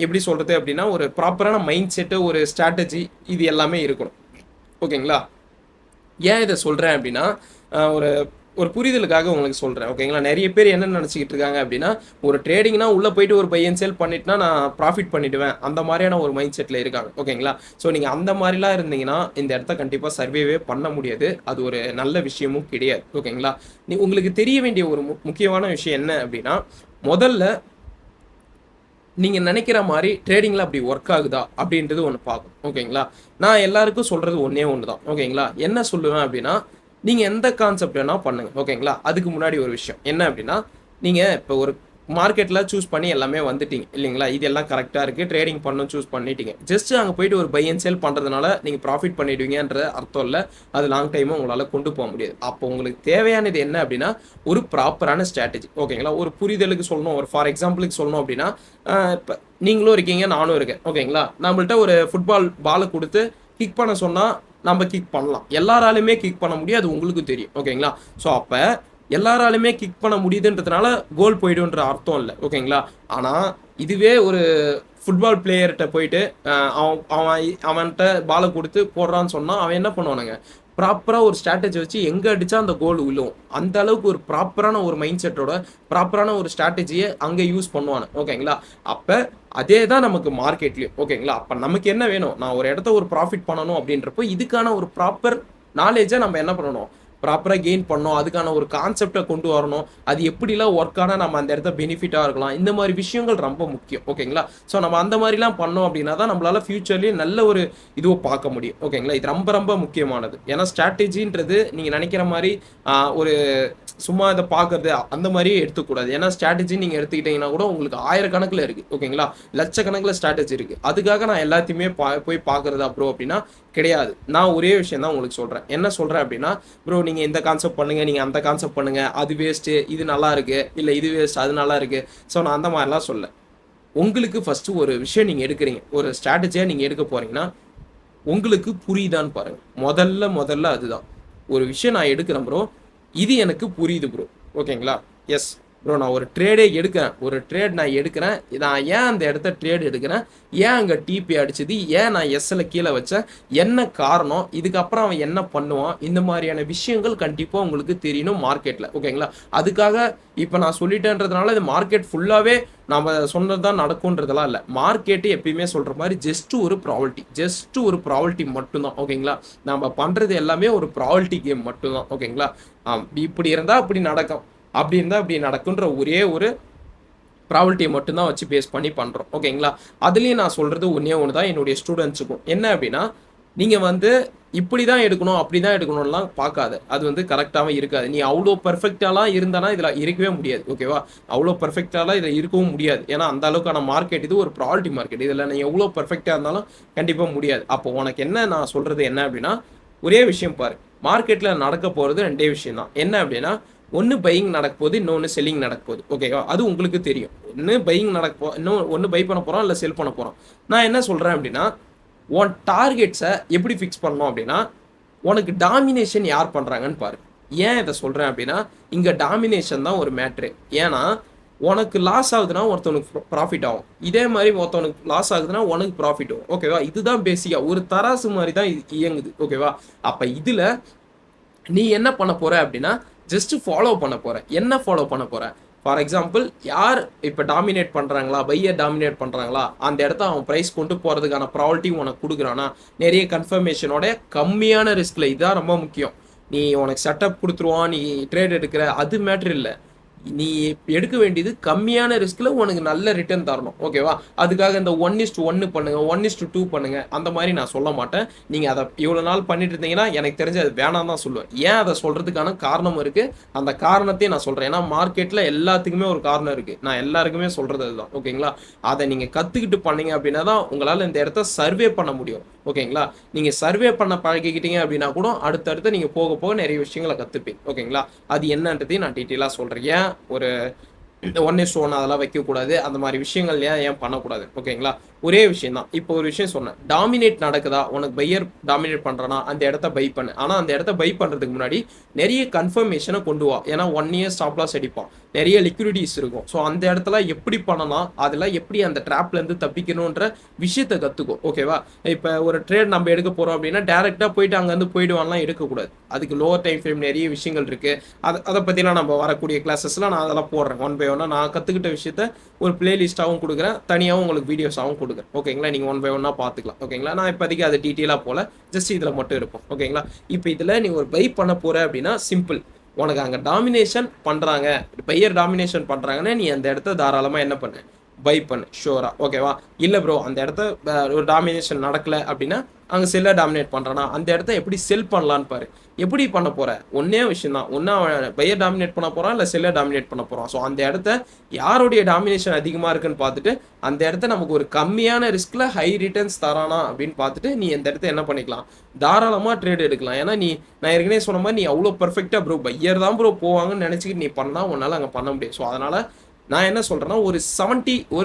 Speaker 1: எப்படி சொல்கிறது அப்படின்னா ஒரு ப்ராப்பரான மைண்ட் செட்டு, ஒரு ஸ்ட்ராட்டஜி, இது எல்லாமே இருக்கணும். ஓகேங்களா? ஏன் இதை சொல்கிறேன் அப்படின்னா ஒரு ஒரு புரிதலுக்காக உங்களுக்கு சொல்கிறேன். ஓகேங்களா? நிறைய பேர் என்ன நினச்சிக்கிட்டு இருக்காங்க அப்படின்னா ஒரு ட்ரேடிங்னா உள்ளே போயிட்டு ஒரு பை அண்ட் சேல் பண்ணிட்டுனா நான் ப்ராஃபிட் பண்ணிவிடுவேன், அந்த மாதிரியான ஒரு மைண்ட் செட்டில் இருக்காங்க. ஓகேங்களா? ஸோ நீங்கள் அந்த மாதிரிலாம் இருந்தீங்கன்னா இந்த இடத்த கண்டிப்பாக சர்வேவே பண்ண முடியாது, அது ஒரு நல்ல விஷயமும் கிடையாது. ஓகேங்களா? உங்களுக்கு தெரிய வேண்டிய ஒரு முக்கியமான விஷயம் என்ன அப்படின்னா முதல்ல நீங்கள் நினைக்கிற மாதிரி ட்ரேடிங்கில் அப்படி ஒர்க் ஆகுதா அப்படின்றது ஒன்று பார்க்கணும். ஓகேங்களா? நான் எல்லாருக்கும் சொல்கிறது ஒன்றே ஒன்று தான். ஓகேங்களா? என்ன சொல்லுவேன் அப்படின்னா நீங்கள் எந்த கான்செப்ட் வேணால் பண்ணுங்கள். ஓகேங்களா? அதுக்கு முன்னாடி ஒரு விஷயம் என்ன அப்படின்னா நீங்கள் இப்போ ஒரு மார்க்கெட்டில் சூஸ் பண்ணி எல்லாமே வந்துட்டீங்க இல்லைங்களா, இதெல்லாம் கரெக்டாக இருக்குது, ட்ரேடிங் பண்ணணும் சூஸ் பண்ணிட்டீங்க. ஜஸ்ட் அங்கே போயிட்டு ஒரு பை அண்ட் சேல் பண்ணுறதுனால நீங்கள் ப்ராஃபிட் பண்ணிடுவீங்கன்ற அர்த்தம் இல்லை, அது லாங் டைமும் உங்களால் கொண்டு போக முடியாது. அப்போ உங்களுக்கு தேவையானது என்ன அப்படின்னா ஒரு ப்ராப்பரான ஸ்ட்ராட்டஜி. ஓகேங்களா? ஒரு புரிதலுக்கு சொல்லணும், ஒரு ஃபார் எக்ஸாம்பிளுக்கு சொல்லணும் அப்படின்னா இப்போ நீங்களும் இருக்கீங்க, நானும் இருக்கேன். ஓகேங்களா? நம்மள்ட்ட ஒரு ஃபுட்பால் பாலை கொடுத்து கிக் பண்ண சொன்னால் நம்ம கிக் பண்ணலாம், எல்லாராலுமே கிக் பண்ண முடியும், அது உங்களுக்கு தெரியும். ஓகேங்களா? ஸோ அப்போ எல்லாராலுமே கிக் பண்ண முடியுதுன்றதுனால கோல் போய்டுன்ற அர்த்தம் இல்லை. ஓகேங்களா? ஆனால் இதுவே ஒரு ஃபுட்பால் பிளேயர்கிட்ட போயிட்டு அவன்கிட்ட பாலை கொடுத்து போடுறான்னு சொன்னால் அவன் என்ன பண்ணுவானுங்க, ப்ராப்பராக ஒரு ஸ்ட்ராட்டஜி வச்சு எங்கே அடித்தா அந்த கோல் விழுவும், அந்த அளவுக்கு ஒரு ப்ராப்பரான ஒரு மைண்ட் செட்டோட ப்ராப்பரான ஒரு ஸ்ட்ராட்டஜியை அங்கே யூஸ் பண்ணுவானு. ஓகேங்களா? அப்போ அதே தான் நமக்கு மார்க்கெட்லேயும். ஓகேங்களா? அப்போ நமக்கு என்ன வேணும், நான் ஒரு இடத்த ஒரு ப்ராஃபிட் பண்ணணும் அப்படின்றப்போ இதுக்கான ஒரு ப்ராப்பர் நாலேஜை நம்ம என்ன பண்ணணும், ப்ராப்பராக கெயின் பண்ணணும், அதுக்கான ஒரு கான்செப்டை கொண்டு வரணும், அது எப்படிலாம் ஒர்க் ஆனால் நம்ம அந்த இடத்த பெனிஃபிட்டாக இருக்கலாம், இந்த மாதிரி விஷயங்கள் ரொம்ப முக்கியம். ஓகேங்களா? ஸோ நம்ம அந்த மாதிரிலாம் பண்ணோம் அப்படின்னா தான் நம்மளால் ஃபியூச்சர்லேயும் நல்ல ஒரு இதுவை பார்க்க முடியும். ஓகேங்களா? இது ரொம்ப ரொம்ப முக்கியமானது. ஏன்னா ஸ்ட்ராட்டஜின்றது நீங்கள் நினைக்கிற மாதிரி ஒரு சும்மா இதை பார்க்கறது அந்த மாதிரியே எடுத்துக்கூடாது. ஏன்னா ஸ்ட்ராட்டஜி நீங்கள் எடுத்துக்கிட்டீங்கன்னா கூட உங்களுக்கு ஆயிரக்கணக்கில் இருக்குது. ஓகேங்களா? லட்சக்கணக்கில் ஸ்ட்ராட்டஜி இருக்குது. அதுக்காக நான் எல்லாத்தையுமே போய் பார்க்குறதா ப்ரோ அப்படின்னா கிடையாது. நான் ஒரே விஷயம் தான் உங்களுக்கு சொல்கிறேன். என்ன சொல்கிறேன் அப்படின்னா ப்ரோ நீங்கள் இந்த கான்செப்ட் பண்ணுங்கள், நீங்கள் அந்த கான்செப்ட் பண்ணுங்கள், அது வேஸ்ட்டு, இது நல்லா இருக்குது, இல்லை இது வேஸ்ட், அது நல்லா இருக்குது. ஸோ நான் அந்த மாதிரிலாம் சொல்ல, உங்களுக்கு ஃபஸ்ட்டு ஒரு விஷயம் நீங்கள் எடுக்கிறீங்க, ஒரு ஸ்ட்ராட்டஜியாக நீங்கள் எடுக்க போகிறீங்கன்னா உங்களுக்கு புரியுதான்னு பாருங்கள். முதல்ல அதுதான். ஒரு விஷயம் நான் எடுக்கிறேன் ப்ரோ, இது எனக்கு புரியுது ப்ரோ, ஓகேங்களா? எஸ் ப்ரோ, நான் ஒரு ட்ரேடே எடுக்கிறேன், ஒரு ட்ரேட் நான் எடுக்கிறேன், நான் ஏன் அந்த இடத்த ட்ரேட் எடுக்கிறேன், ஏன் அங்கே டிபி அடிச்சது, ஏன் நான் எஸ்ஸில் கீழே வச்சேன், என்ன காரணம், இதுக்கப்புறம் அவன் என்ன பண்ணுவான், இந்த மாதிரியான விஷயங்கள் கண்டிப்பாக உங்களுக்கு தெரியணும் மார்க்கெட்டில், ஓகேங்களா? அதுக்காக இப்போ நான் சொல்லிட்டேன்றதுனால இது மார்க்கெட் ஃபுல்லாகவே நம்ம சொன்னது தான் நடக்கும்ன்றதெல்லாம் இல்லை. மார்க்கெட்டு எப்பயுமே சொல்கிற மாதிரி ஜஸ்ட் ஒரு ப்ராபபிலிட்டி மட்டும்தான், ஓகேங்களா? நம்ம பண்ணுறது எல்லாமே ஒரு ப்ராபபிலிட்டி கேம் மட்டும்தான், ஓகேங்களா? இப்படி இருந்தால் அப்படி நடக்கும், அப்படி இருந்தால் அப்படி நடக்குன்ற ஒரே ஒரு ப்ராபபிலிட்டியை மட்டும்தான் வச்சு பேஸ் பண்ணி பண்ணுறோம், ஓகேங்களா? அதுலேயும் நான் சொல்கிறது ஒன்று தான் என்னுடைய ஸ்டூடெண்ட்ஸுக்கும். என்ன அப்படின்னா, நீங்கள் வந்து இப்படி தான் எடுக்கணும், அப்படி தான் எடுக்கணும்லாம் பார்க்காத. அது வந்து கரெக்டாகவும் இருக்காது. நீ அவ்வளோ பர்ஃபெக்டாலாம் இருந்தானா இதில் இருக்கவே முடியாது, ஓகேவா? அவ்வளோ பர்ஃபெக்டாலாம் இதில் இருக்கவும் முடியாது. ஏன்னா அந்த அளவுக்கான மார்க்கெட் இது ஒரு ப்ராபபிலிட்டி மார்க்கெட். இதில் நீ எவ்வளோ பர்ஃபெக்டாக இருந்தாலும் கண்டிப்பாக முடியாது. அப்போ உனக்கு என்ன நான் சொல்கிறது என்ன அப்படின்னா, ஒரே விஷயம் பாரு, மார்க்கெட்டில் நடக்க போகிறது ரெண்டே விஷயம் தான். என்ன அப்படின்னா, ஒன்று பையிங் நடக்க போகுது, இன்னொன்று செல்லிங் நடக்க போகுது, ஓகேவா? அது உங்களுக்கு தெரியும். ஒன்று பை பண்ண போகிறோம், இல்லை செல் பண்ண போகிறோம். நான் என்ன சொல்கிறேன் அப்படின்னா, உன் டார்கெட்ஸை எப்படி ஃபிக்ஸ் பண்ணணும் அப்படின்னா, உனக்கு டாமினேஷன் யார் பண்ணுறாங்கன்னு பாரு. ஏன் இதை சொல்கிறேன் அப்படின்னா, இங்கே டாமினேஷன் தான் ஒரு மேட்ரு. ஏன்னா உனக்கு லாஸ் ஆகுதுன்னா ஒருத்தவனுக்கு ப்ராஃபிட் ஆகும், இதே மாதிரி ஒருத்தவனுக்கு லாஸ் ஆகுதுன்னா உனக்கு ப்ராஃபிட் ஆகும், ஓகேவா? இதுதான் பேசிக்காக ஒரு தராசு மாதிரி தான் இயங்குது, ஓகேவா? அப்போ இதில் நீ என்ன பண்ண போற அப்படின்னா, ஜஸ்ட் ஃபாலோ பண்ண போற. என்ன ஃபாலோ பண்ண போற? ஃபார் எக்ஸாம்பிள், யார் இப்போ டாமினேட் பண்ணுறாங்களா, பையர் டாமினேட் பண்ணுறாங்களா, அந்த இடத்த அவன் ப்ரைஸ் கொண்டு போகிறதுக்கான ப்ராபபிலிட்டி உனக்கு கொடுக்குறானா, நிறைய கன்ஃபர்மேஷனோட கம்மியான ரிஸ்கில். இதுதான் ரொம்ப முக்கியம். நீ உனக்கு செட்டப் கொடுத்துருவான், நீ ட்ரேட் எடுக்கிற, அது மேட்ரு இல்லை. நீ எடுக்க வேண்டியது கம்மியான ரிஸ்கில் உனக்கு நல்ல ரிட்டர்ன் தரணும், ஓகேவா? அதுக்காக இந்த 1:1 பண்ணுங்க, 1:2 பண்ணுங்க, அந்த மாதிரி நான் சொல்ல மாட்டேன். நீங்கள் அதை இவ்வளோ நாள் பண்ணிட்டு இருந்தீங்கன்னா எனக்கு தெரிஞ்சு அது வேணாம் தான் சொல்லுவேன். ஏன் அதை சொல்கிறதுக்கான காரணம் இருக்குது, அந்த காரணத்தையும் நான் சொல்கிறேன். ஏன்னா மார்க்கெட்டில் எல்லாத்துக்குமே ஒரு காரணம் இருக்குது. நான் எல்லாருக்குமே சொல்கிறது அதுதான், ஓகேங்களா? அதை நீங்கள் கற்றுக்கிட்டு பண்ணீங்க அப்படின்னா தான் உங்களால் இந்த இடத்த சர்வே பண்ண முடியும், ஓகேங்களா? நீங்கள் சர்வே பண்ண பழகிக்கிட்டீங்க அப்படின்னா கூட அடுத்தடுத்து நீங்கள் போக போக நிறைய விஷயங்களை கற்றுப்பீங்க, ஓகேங்களா? அது என்னன்றதையும் நான் டீட்டெயிலாக சொல்கிறேன். ஏன் ஒரு 1:1 அதெல்லாம் வைக்கக்கூடாது, அந்த மாதிரி விஷயங்கள் ஏன் பண்ணக்கூடாது, ஓகேங்களா? ஒரே விஷயம் தான். இப்போ ஒரு விஷயம் சொன்னேன், டாமினேட் நடக்குதா, உனக்கு பையர் டாமினேட் பண்ணுறானா அந்த இடத்த பை பண்ணு. ஆனால் அந்த இடத்த பை பண்ணுறதுக்கு முன்னாடி நிறைய கன்ஃபர்மேஷனை கொண்டு வா. ஏன்னா 1 இயர் ஸ்டாப் லாஸ் அடிப்பான், நிறைய லிக்விடிட்டிஸ் இருக்கும். ஸோ அந்த இடத்துல எப்படி பண்ணலாம், அதெல்லாம் எப்படி அந்த ட்ராப்லேருந்து தப்பிக்கணுன்ற விஷயத்தை கற்றுக்கும், ஓகேவா? இப்போ ஒரு ட்ரேட் நம்ம எடுக்க போகிறோம் அப்படின்னா டேரெக்டாக போயிட்டு அங்கேருந்து போயிடுவான்லாம் எடுக்கக்கூடாது. அதுக்கு லோவர் டைம் ஃப்ரேம் நிறைய விஷயங்கள் இருக்குது. அதை பற்றிலாம் நம்ம வரக்கூடிய கிளாஸஸ்லாம் நான் அதெல்லாம் போடுறேன். 1 by 1 நான் கற்றுக்கிட்ட விஷயத்த ஒரு பிளேலிஸ்ட்டாகவும் கொடுக்குறேன், தனியாகவும் உங்களுக்கு வீடியோஸாகவும் கொடுக்குறேன், ஓகேங்களா? நீங்கள் 1 by 1 பார்த்துக்கலாம், ஓகேங்களா? நான் இப்போதைக்கு அது டீட்டெயிலாக போல, ஜஸ்ட் இதில் மட்டும் இருக்கும், ஓகேங்களா? இப்போ இதில் நீ ஒரு பை பண்ண போகிற அப்படின்னா சிம்பிள். உனக்கு அங்கே டாமினேஷன் பண்ணுறாங்க, பையர் டாமினேஷன் பண்ணுறாங்கன்னா நீ அந்த இடத்த தாராளமாக என்ன பண்ணு, பை பண்ணு, ஷோரா, ஓகேவா? இல்லை ப்ரோ, அந்த இடத்த ஒரு டாமினேஷன் நடக்கலை அப்படின்னா அங்கே செல்லை டாமினேட் பண்ணுறானா அந்த இடத்த எப்படி செல் பண்ணலான்னு பாரு. எப்படி பண்ண போகிற? ஒன்றே விஷயம் தான். ஒன்றா அவன் பையர் டாமினேட் பண்ண போகிறான், இல்லை செல்லை டாமினேட் பண்ண போகிறான். ஸோ அந்த இடத்த யாருடைய டாமினேஷன் அதிகமாக இருக்குன்னு பார்த்துட்டு அந்த இடத்த நமக்கு ஒரு கம்மியான ரிஸ்கில் ஹை ரிட்டர்ன்ஸ் தரானா அப்படின்னு பார்த்துட்டு நீ அந்த இடத்த என்ன பண்ணிக்கலாம், தாராளமாக ட்ரேட் எடுக்கலாம். ஏன்னா நான் ஏற்கனவே சொன்ன மாதிரி நீ அவ்வளோ பர்ஃபெக்டாக ப்ரோ பையர் தான் ப்ரோ போவாங்கன்னு நினச்சிக்கிட்டு நீ பண்ணால் உன்னால் அங்கே பண்ண முடியும். ஸோ அதனால் நான் என்ன சொல்கிறேன்னா, ஒரு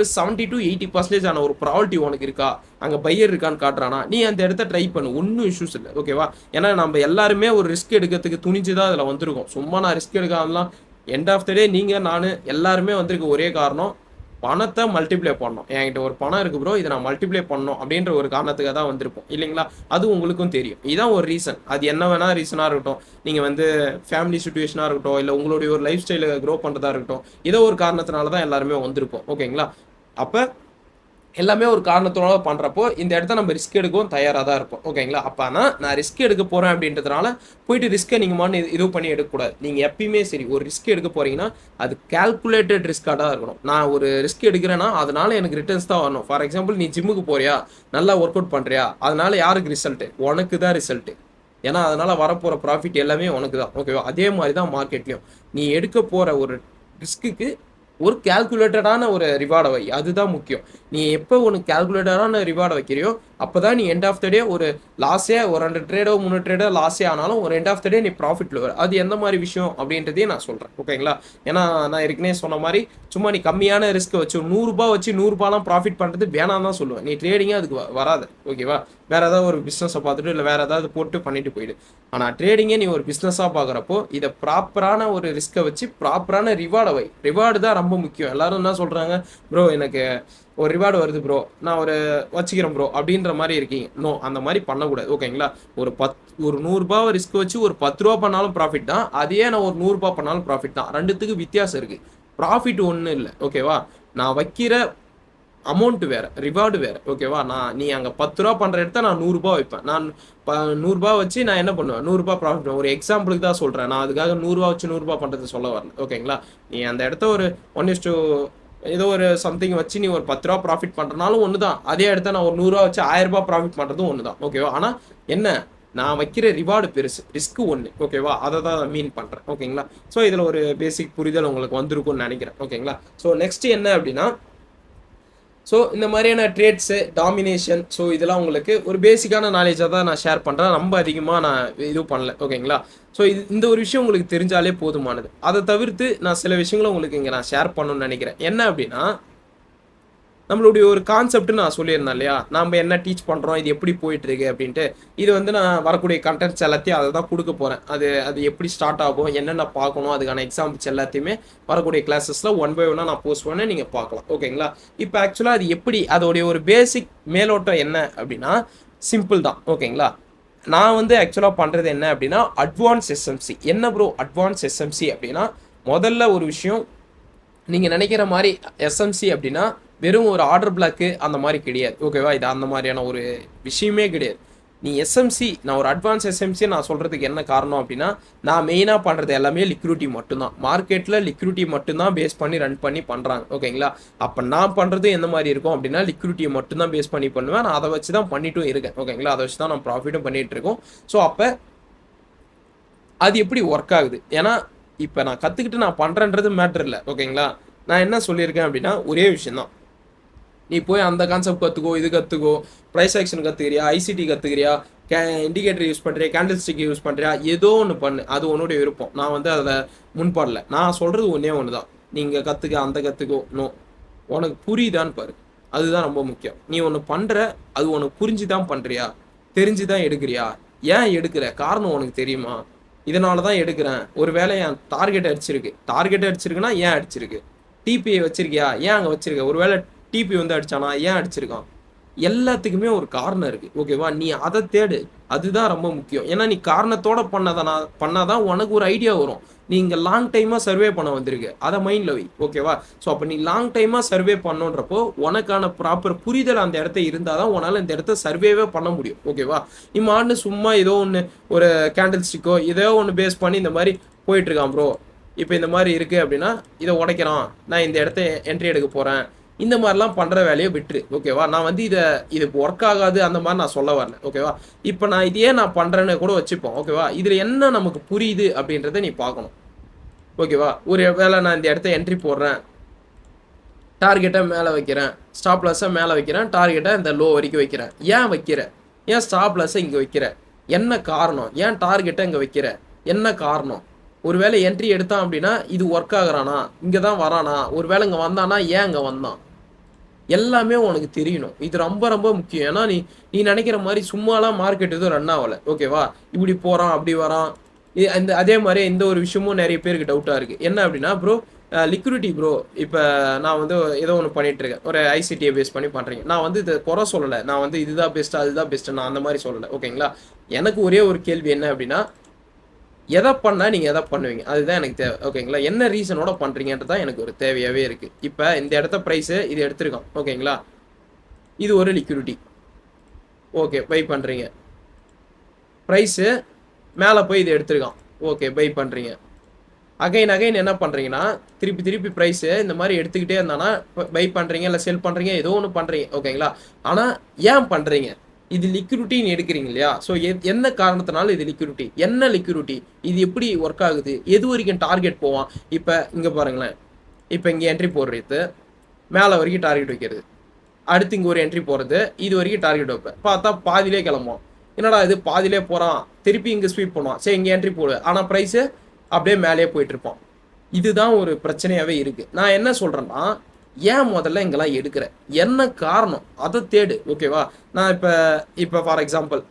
Speaker 1: 70 to 80% ஆன ஒரு ப்ராபபிலிட்டி உனக்கு இருக்கா, அங்கே பையர் இருக்கான்னு காட்டுறானா, நீ அந்த இடத்த ட்ரை பண்ணு, ஒன்றும் இஷ்யூஸ் இல்லை, ஓகேவா? ஏன்னா நம்ம எல்லாருமே ஒரு ரிஸ்க் எடுக்கிறதுக்கு துணிஞ்சு தான் அதில் வந்திருக்கோம். சும்மா நான் ரிஸ்க் எடுக்காமலாம், எண்ட் ஆஃப் த டே நீங்கள் நான் எல்லாருமே வந்திருக்க ஒரே காரணம், பணத்தை மல்டிப்ளை பண்ணணும். என்கிட்ட ஒரு பணம் இருக்குது ப்ரோ, இதை நான் மல்டிப்ளை பண்ணணும் அப்படின்ற ஒரு காரணத்துக்காக தான் வந்திருப்போம், இல்லைங்களா? அது உங்களுக்கும் தெரியும். இதுதான் ஒரு ரீசன். அது என்ன வேணால் ரீசனாக இருக்கட்டும், நீங்கள் வந்து ஃபேமிலி சுச்சுவேஷனாக இருக்கட்டும், இல்லை உங்களுடைய ஒரு லைஃப் ஸ்டைலை க்ரோ பண்ணுறதா இருக்கட்டும், ஏதோ ஒரு காரணத்தினால தான் எல்லாருமே வந்திருப்போம், ஓகேங்களா? அப்போ எல்லாமே ஒரு காரணத்தினால பண்ணுறப்போ இந்த இடத்த நம்ம ரிஸ்க் எடுக்கவும் தயாராக தான் இருப்போம், ஓகேங்களா? அப்போ ஆனால் நான் ரிஸ்க் எடுக்க போகிறேன் அப்படின்றதுனால போயிட்டு ரிஸ்க்கை நீங்கள் இது பண்ணி எடுக்கக்கூடாது. நீங்கள் எப்பயுமே சரி ஒரு ரிஸ்க் எடுக்க போகிறீங்கன்னா அது கால்குலேட்டட் ரிஸ்க்காக தான் இருக்கணும். நான் ஒரு ரிஸ்க் எடுக்கிறேன்னா அதனால எனக்கு ரிட்டர்ன்ஸ் தான் வரணும். ஃபார் எக்ஸாம்பிள், நீ ஜிம்முக்கு போறியா, நல்லா ஒர்க் அவுட் பண்ணுறியா, அதனால யாருக்கு ரிசல்ட்டு? உனக்கு தான் ரிசல்ட்டு. ஏன்னா அதனால் வரப்போகிற ப்ராஃபிட் எல்லாமே உனக்கு தான், ஓகேவா? அதே மாதிரி தான் மார்க்கெட்லையும் நீ எடுக்க போகிற ஒரு ரிஸ்க்குக்கு ஒரு கால்குலேட்டடான ஒரு ரிவார்டை வை, அதுதான் முக்கியம். நீ எப்போ உனக்கு கால்குலேட்டடான ரிவார்டை வைக்கிறியோ அப்போ தான் நீ எண்ட் ஆஃப் த டே ஒரு லாஸே ஒரு 2 ட்ரேடோ 3 ட்ரேடோ லாஸே ஆனாலும் ஒரு எண்ட் ஆஃப் த டே நீ ப்ராஃபிட்டில் வரும். அது எந்த மாதிரி விஷயம் அப்படின்றதையும் நான் சொல்கிறேன். ஓகேங்களா? ஏன்னா நான் ஏற்கனவே சொன்ன மாதிரி சும்மா நீ கம்மியான ரிஸ்க் வச்சு 100 வச்சு 100 ப்ராஃபிட் பண்ணுறது வேணாம் தான் சொல்லுவேன். நீ ட்ரேடிங்கே அதுக்கு வராது. ஓகேவா? வேறு ஏதாவது ஒரு பிஸ்னஸை பார்த்துட்டு இல்லை வேறு ஏதாவது போட்டு பண்ணிட்டு போயிடு. ஆனால் ட்ரேடிங்கே நீ ஒரு பிஸ்னஸாக பார்க்குறப்போ இதை ப்ராப்பரான ஒரு ரிஸ்க்கை வச்சு ப்ராப்பரான ரிவார்டை ரிவார்டு தான் ரொம்ப முக்கியம். எல்லாரும் என்ன சொல்கிறாங்க, ப்ரோ எனக்கு ஒரு ரிவார்டு வருது ப்ரோ, நான் ஒரு வச்சுக்கிறேன் ப்ரோ அப்படின்ற மாதிரி இருக்கீங்க. நோ, அந்த மாதிரி பண்ணக்கூடாது. ஓகேங்களா? ஒரு 100 ரிஸ்க் வச்சு ஒரு 10 ரூபா பண்ணாலும் ப்ராஃபிட் தான். அதையே நான் ஒரு 100 பண்ணாலும் ப்ராஃபிட் தான். ரெண்டுத்துக்கு வித்தியாசம் இருக்குது. ப்ராஃபிட் ஒன்றும் இல்லை. ஓகேவா? நான் வைக்கிற அமௌண்ட் வேறு, ரிவார்டு வேறு. ஓகேவா? நீ அங்கே 10 ரூபா பண்ணுற இடத்த நான் 100 வைப்பேன். நான் 100 வச்சு நான் என்ன பண்ணுவேன், 100 ப்ராஃபிட். ஒரு எக்ஸாம்பிளுக்கு தான் சொல்கிறேன். நான் அதுக்காக 100 வச்சு 100 பண்ணுறது சொல்ல வரல. ஓகேங்களா? நீ அந்த இடத்த ஒரு 1:, ஏதோ ஒரு சம்திங் வச்சு நீ ஒரு 10 ரூபா ப்ராஃபிட் பண்ணுறனாலும் ஒன்று தான். அதே இடத்த நான் ஒரு 100 வச்சு 1000 ப்ராஃபிட் பண்ணுறதும் ஒன்று தான். ஓகேவா? ஆனால் என்ன, நான் வைக்கிற ரிவார்டு பெருசு, ரிஸ்க்கு ஒன்று. ஓகேவா? அதை தான் மீன் பண்ணுறேன். ஓகேங்களா? ஸோ இதில் ஒரு பேசிக் புரிதல் உங்களுக்கு வந்திருக்கும்னு நினைக்கிறேன். ஓகேங்களா? ஸோ நெக்ஸ்ட் என்ன அப்படின்னா, ஸோ இந்த மாதிரியான ட்ரேட்ஸு, டாமினேஷன், ஸோ இதெல்லாம் உங்களுக்கு ஒரு பேசிக்கான நாலேஜாக தான் நான் ஷேர் பண்ணுறேன். ரொம்ப அதிகமாக நான் இது பண்ணல. ஓகேங்களா? ஸோ இந்த ஒரு விஷயம் உங்களுக்கு தெரிஞ்சாலே போதுமானது. அதை தவிர்த்து நான் சில விஷயங்களை உங்களுக்கு இங்கே நான் ஷேர் பண்ணணும்னு நினைக்கிறேன். என்ன அப்படின்னா, நம்மளுடைய ஒரு கான்செப்ட் நான் சொல்லியிருந்தேன் இல்லையா, நம்ம என்ன டீச் பண்ணுறோம், இது எப்படி போயிட்டுருக்கு அப்படின்ட்டு. இது நான் வரக்கூடிய கண்டென்ட்ஸ் எல்லாத்தையும் அதை தான் கொடுக்க போகிறேன். அது எப்படி ஸ்டார்ட் ஆகும், என்னென்ன பார்க்கணும், அதுக்கான எக்ஸாம்பிள்ஸ் எல்லாத்தையுமே வரக்கூடிய கிளாஸஸில் 1 by 1 நான் போஸ்ட் பண்ண நீங்கள் பார்க்கலாம். ஓகேங்களா? இப்போ ஆக்சுவலாக அது எப்படி, அதோடைய ஒரு பேசிக் மேலோட்டம் என்ன அப்படின்னா சிம்பிள் தான். ஓகேங்களா? நான் ஆக்சுவலாக பண்ணுறது என்ன அப்படின்னா அட்வான்ஸ் எஸ்எம்சி. என்ன ப்ரோ அட்வான்ஸ் எஸ்எம்சி அப்படின்னா, முதல்ல ஒரு விஷயம், நீங்கள் நினைக்கிற மாதிரி எஸ்எம்சி அப்படின்னா வெறும் ஒரு ஆர்டர் பிளாக்கு அந்த மாதிரி கிடையாது. ஓகேவா? இது அந்த மாதிரியான ஒரு விஷயமே கிடையாது. நீ எஸ்எம்சி, நான் ஒரு அட்வான்ஸ் எஸ்எம்சி நான் சொல்கிறதுக்கு என்ன காரணம் அப்படின்னா, நான் மெயினாக பண்ணுறது எல்லாமே லிக்விடிட்டி மட்டும்தான். மார்க்கெட்டில் லிக்விடிட்டி மட்டும்தான் பேஸ் பண்ணி ரன் பண்ணி பண்ணுறாங்க. ஓகேங்களா? அப்போ நான் பண்ணுறது எந்த மாதிரி இருக்கும் அப்படின்னா, லிக்விடிட்டியை மட்டும்தான் பேஸ் பண்ணி பண்ணுவேன். நான் அதை வச்சு தான் பண்ணிட்டும் இருக்கேன். ஓகேங்களா? அதை வச்சு தான் நான் ப்ராஃபிட்டும் பண்ணிகிட்டு இருக்கோம். ஸோ அப்போ அது எப்படி ஒர்க் ஆகுது, ஏன்னா இப்போ நான் கற்றுக்கிட்டு நான் பண்ணுறேன்றது மேட்ரு இல்லை. ஓகேங்களா? நான் என்ன சொல்லியிருக்கேன் அப்படின்னா ஒரே விஷயந்தான், நீ போய் அந்த கான்செப்ட் கற்றுக்கோ, இது கற்றுக்கோ, ப்ரைஸ் ஆக்ஷன் கற்றுக்கிறியா, ஐசிடி கற்றுக்கிறியா, இண்டிகேட்டர் யூஸ் பண்ணுறியா, கேண்டில் ஸ்டிக் யூஸ் பண்ணுறியா, ஏதோ ஒன்று பண்ணு. அது உன்னுடைய விருப்பம். நான் அதில் முன்படல. நான் சொல்கிறது ஒன்றே ஒன்று தான், நீங்கள் கற்றுக்க, அந்த கற்றுக்கோ. நோ, உனக்கு புரியுதான்னு பாரு. அதுதான் ரொம்ப முக்கியம். நீ ஒன்று பண்ணுற, அது உனக்கு புரிஞ்சு தான் பண்ணுறியா, தெரிஞ்சு தான் எடுக்கிறியா, ஏன் எடுக்கிற காரணம் உனக்கு தெரியுமா, இதனால தான் எடுக்கிறேன். ஒரு வேளை என் டார்கெட் அடிச்சிருக்குன்னா ஏன் அடிச்சிருக்கு, டிபிஐ வச்சிருக்கியா, ஏன் அங்கே வச்சிருக்க, ஒரு வேளை டிபி அடிச்சானா, ஏன் அடிச்சிருக்கான், எல்லாத்துக்குமே ஒரு காரணம் இருக்கு. ஓகேவா? நீ அதை தேடு. அதுதான் ரொம்ப முக்கியம். ஏன்னா நீ காரணத்தோட பண்ணாதான் உனக்கு ஒரு ஐடியா வரும். நீ இங்கே லாங் டைமாக சர்வே பண்ண வந்திருக்கு, அதை மைண்டில் வை. ஓகேவா? ஸோ அப்போ நீ லாங் டைமாக சர்வே பண்ணுன்றப்போ உனக்கான ப்ராப்பர் புரிதல் அந்த இடத்த இருந்தால் தான் உன்னால் இந்த இடத்த சர்வேவே பண்ண முடியும். ஓகேவா? நீ மாட்டு சும்மா ஏதோ ஒன்று ஒரு கேண்டில் ஸ்டிக்கோ ஏதோ ஒன்று பேஸ் பண்ணி இந்த மாதிரி போயிட்டுருக்கான் ப்ரோ, இப்போ இந்த மாதிரி இருக்குது அப்படின்னா இதை உடைக்கிறான், நான் இந்த இடத்த என்ட்ரி எடுக்க போகிறேன், இந்த மாதிரிலாம் பண்ணுற வேலையை விட்டுரு. ஓகேவா? நான் இது ஒர்க் ஆகாது அந்த மாதிரி நான் சொல்ல வரல. ஓகேவா? இப்போ நான் இதையே நான் பண்ணுறேன்னு கூட வச்சுப்போம். ஓகேவா? இதில் என்ன நமக்கு புரியுது அப்படின்றத நீ பார்க்கணும். ஓகேவா? ஒரு வேளை நான் இந்த இடத்த என்ட்ரி போடுறேன், டார்கெட்டை மேலே வைக்கிறேன், ஸ்டாப் லாஸை மேலே வைக்கிறேன், டார்கெட்டை இந்த லோ வரைக்கும் வைக்கிறேன். ஏன் வைக்கிற, ஏன் ஸ்டாப் லாஸை இங்கே வைக்கிற, என்ன காரணம், ஏன் டார்கெட்டை இங்கே வைக்கிற, என்ன காரணம், ஒரு வேளை என்ட்ரி எடுத்தான் அப்படின்னா இது ஒர்க் ஆகுறானா, இங்கே தான் வரானா, ஒரு வேளை இங்கே வந்தானா ஏன் இங்கே வந்தான், எல்லாமே உனக்கு தெரியணும். இது ரொம்ப ரொம்ப முக்கியம். ஏன்னா நீ நினைக்கிற மாதிரி சும்மாலாம் மார்க்கெட் எதுவும் ரன் ஆகலை. ஓகேவா? இப்படி போகிறான் அப்படி வரான். அதே மாதிரி இந்த ஒரு விஷயமும் நிறைய பேருக்கு டவுட்டாக இருக்குது. என்ன அப்படின்னா ப்ரோ லிக்விடிட்டி ப்ரோ, இப்போ நான் ஏதோ ஒன்று பண்ணிகிட்டு இருக்கேன், ஒரு ஐசிடியை பேஸ் பண்ணி பண்ணுறீங்க. நான் இதை குறை சொல்லலை, நான் இதுதான் பெஸ்ட்டாக அதுதான் பெஸ்ட்டு நான் அந்த மாதிரி சொல்லலை. ஓகேங்களா? எனக்கு ஒரே ஒரு கேள்வி என்ன அப்படின்னா, எதை பண்ணால் நீங்கள் எதை பண்ணுவீங்க, அதுதான் எனக்கு தேவை. ஓகேங்களா? என்ன ரீசனோட பண்ணுறீங்கன்றது தான் எனக்கு ஒரு தேவையாகவே இருக்குது. இப்போ இந்த இடத்த ப்ரைஸு இது எடுத்துருக்கோம். ஓகேங்களா? இது ஒரு லிக்விடிட்டி. ஓகே, பை பண்ணுறீங்க. ப்ரைஸு மேலே போய் இது எடுத்துருக்கான். ஓகே, பை பண்ணுறீங்க. அகைன் என்ன பண்ணுறீங்கன்னா திருப்பி ப்ரைஸு இந்த மாதிரி எடுத்துக்கிட்டே இருந்தானா பை பண்ணுறீங்க, இல்லை செல் பண்ணுறீங்க, ஏதோ ஒன்று பண்ணுறீங்க. ஓகேங்களா? ஆனால் ஏன் பண்ணுறீங்க, இது லிக்விடிட்டின்னு எடுக்கிறீங்க இல்லையா? ஸோ என்ன காரணத்தினால இது லிக்விடிட்டி, என்ன லிக்விடிட்டி, இது எப்படி ஒர்க் ஆகுது, எது வரைக்கும் டார்கெட் போவான். இப்போ இங்கே பாருங்களேன், இப்போ இங்கே என்ட்ரி போடுறது மேலே வரைக்கும் டார்கெட் வைக்கிறது, அடுத்து இங்கே ஒரு என்ட்ரி போகிறது, இது வரைக்கும் டார்கெட் வைப்பேன். பார்த்தா பாதியிலே கிளம்பும். என்னடா இது பாதியிலே போகிறான், திருப்பி இங்கே ஸ்வீப் பண்ணுவான், சரி இங்கே என்ட்ரி போடு, ஆனால் ப்ரைஸு அப்படியே மேலேயே போயிட்டு இருப்பான். இதுதான் ஒரு பிரச்சனையாகவே இருக்குது. நான் என்ன சொல்கிறேன்னா, ஏன் முதல்ல இங்கெல்லாம் எடுக்கிற, என்ன காரணம் அதை தேடு. ஓகேவா? நான் இப்போ ஃபார் எக்ஸாம்பிள்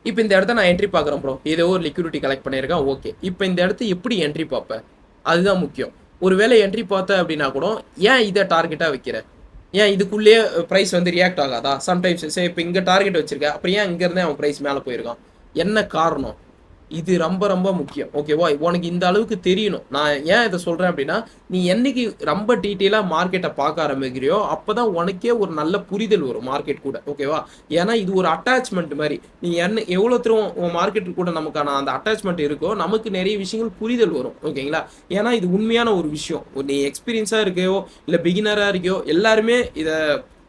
Speaker 1: இப்போ இந்த இடத்த நான் என்ட்ரி பார்க்குறேன் ப்ரோ, ஏதோ ஒரு லிக்விடிட்டி கலெக்ட் பண்ணியிருக்கேன். ஓகே, இப்போ இந்த இடத்த எப்படி என்ட்ரி பார்ப்பேன், அதுதான் முக்கியம். ஒரு வேளை என்ட்ரி பார்த்த அப்படின்னா கூட ஏன் இதை டார்கெட்டாக வைக்கிற, ஏன் இதுக்குள்ளேயே ப்ரைஸ் வந்து ரியாக்ட் ஆகாதா? சம்டைம்ஸ் சரி இப்போ இங்கே டார்கெட் வச்சிருக்கேன், அப்புறம் ஏன் இங்கேருந்தே அவன் ப்ரைஸ் மேலே போயிருக்கான், என்ன காரணம்? இது ரொம்ப ரொம்ப முக்கியம். ஓகேவா? உனக்கு இந்த அளவுக்கு தெரியணும். நான் ஏன் இதை சொல்கிறேன் அப்படின்னா, நீ என்னைக்கு ரொம்ப டீட்டெயிலாக மார்க்கெட்டை பார்க்க ஆரம்பிக்கிறியோ அப்போ தான் உனக்கே ஒரு நல்ல புரிதல் வரும் மார்க்கெட் கூட. ஓகேவா? ஏன்னா இது ஒரு அட்டாச்மெண்ட் மாதிரி. நீ எவ்வளோ தூரம் உன் மார்க்கெட் கூட நமக்கான அந்த அட்டாச்மெண்ட் இருக்கோ நமக்கு நிறைய விஷயங்கள் புரிதல் வரும். ஓகேங்களா? ஏன்னா இது உண்மையான ஒரு விஷயம். நீ எக்ஸ்பீரியன்ஸாக இருக்கையோ இல்லை பிகினராக இருக்கையோ எல்லாருமே இதை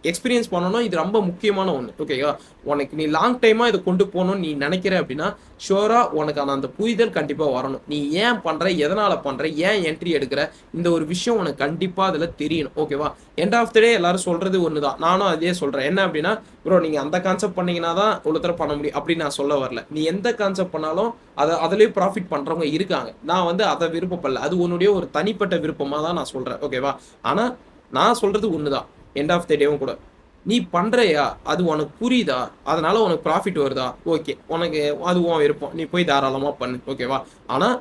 Speaker 1: எக்ஸ்பீரியன்ஸ் பண்ணணும். இது ரொம்ப முக்கியமான ஒன்று. ஓகேவா? உனக்கு நீ லாங் டைமாக இதை கொண்டு போகணும்னு நீ நினைக்கிற அப்படின்னா ஷோராக உனக்கான அந்த புரிதல் கண்டிப்பாக வரணும். நீ ஏன் பண்ணுற, எதனால் பண்ணுற, ஏன் என்ட்ரி எடுக்கிற, இந்த ஒரு விஷயம் உனக்கு கண்டிப்பாக அதில் தெரியணும். ஓகேவா? எண்ட் ஆஃப் த டே எல்லாரும் சொல்கிறது ஒன்று தான், நானும் அதே சொல்கிறேன். என்ன அப்படின்னா, ப்ரோ நீங்கள் அந்த கான்செப்ட் பண்ணிங்கன்னா தான் ஒருத்தர பண்ண முடியும் அப்படின்னு நான் சொல்ல வரல. நீ எந்த கான்செப்ட் பண்ணாலும் அதுலேயே ப்ராஃபிட் பண்ணுறவங்க இருக்காங்க. நான் வந்து அதை விருப்பப்படல, அது உன்னுடைய ஒரு தனிப்பட்ட விருப்பமாக தான் நான் சொல்கிறேன். ஓகேவா? ஆனால் நான் சொல்கிறது ஒன்று தான், எண்ட் ஆஃப் த டேவும் கூட நீ பண்ணுறையா, அது உனக்கு புரியுதா, அதனால உனக்கு ப்ராஃபிட் வருதா, ஓகே, உனக்கு அது உன் விருப்பம், நீ போய் தாராளமாக பண்ணு. ஓகேவா? ஆனால்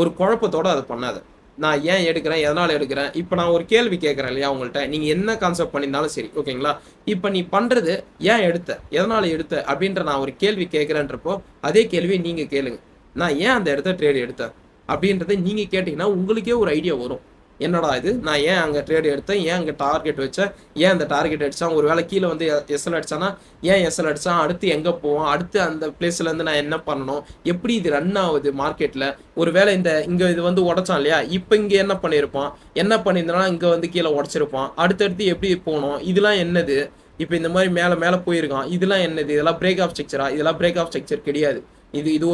Speaker 1: ஒரு குழப்பத்தோடு அதை பண்ணாத. நான் ஏன் எடுக்கிறேன், எதனால் எடுக்கிறேன், இப்போ நான் ஒரு கேள்வி கேட்குறேன் இல்லையா உங்கள்கிட்ட, நீங்கள் என்ன கான்செப்ட் பண்ணியிருந்தாலும் சரி. ஓகேங்களா? இப்போ நீ பண்ணுறது ஏன் எடுத்த, எதனால் எடுத்த அப்படின்ற நான் ஒரு கேள்வி கேட்குறேன்றப்போ அதே கேள்வியை நீங்கள் கேளுங்க. நான் ஏன் அந்த இடத்த ட்ரேட் எடுத்தேன் அப்படின்றத நீங்கள் கேட்டிங்கன்னா உங்களுக்கே ஒரு ஐடியா வரும். என்னடா இது, நான் ஏன் அங்கே ட்ரேட் எடுத்தேன், ஏன் அங்கே டார்கெட் வச்சேன், ஏன் அந்த டார்கெட் அடித்தான், ஒரு வேளை கீழே வந்து எஸ்எல் அடித்தானா ஏன் எஸ்எல் அடித்தான், அடுத்து எங்கே போவான், அடுத்து அந்த பிளேஸ்லேருந்து நான் என்ன பண்ணணும், எப்படி இது ரன் ஆகுது மார்க்கெட்டில், ஒரு வேளை இங்கே இது வந்து உடச்சான் இல்லையா, இப்போ இங்கே என்ன பண்ணியிருப்பான், என்ன பண்ணியிருந்தனா இங்கே வந்து கீழே உடச்சிருப்பான், அடுத்தடுத்து எப்படி போகணும், இதெல்லாம் என்னது, இப்போ இந்த மாதிரி மேலே மேலே போயிருக்கான், இதெல்லாம் என்னது, இதெல்லாம் பிரேக் ஆஃப் ஸ்ட்ரக்சரா, இதெல்லாம் பிரேக் ஆஃப் ஸ்ட்ரக்சர் கிடையாது. இது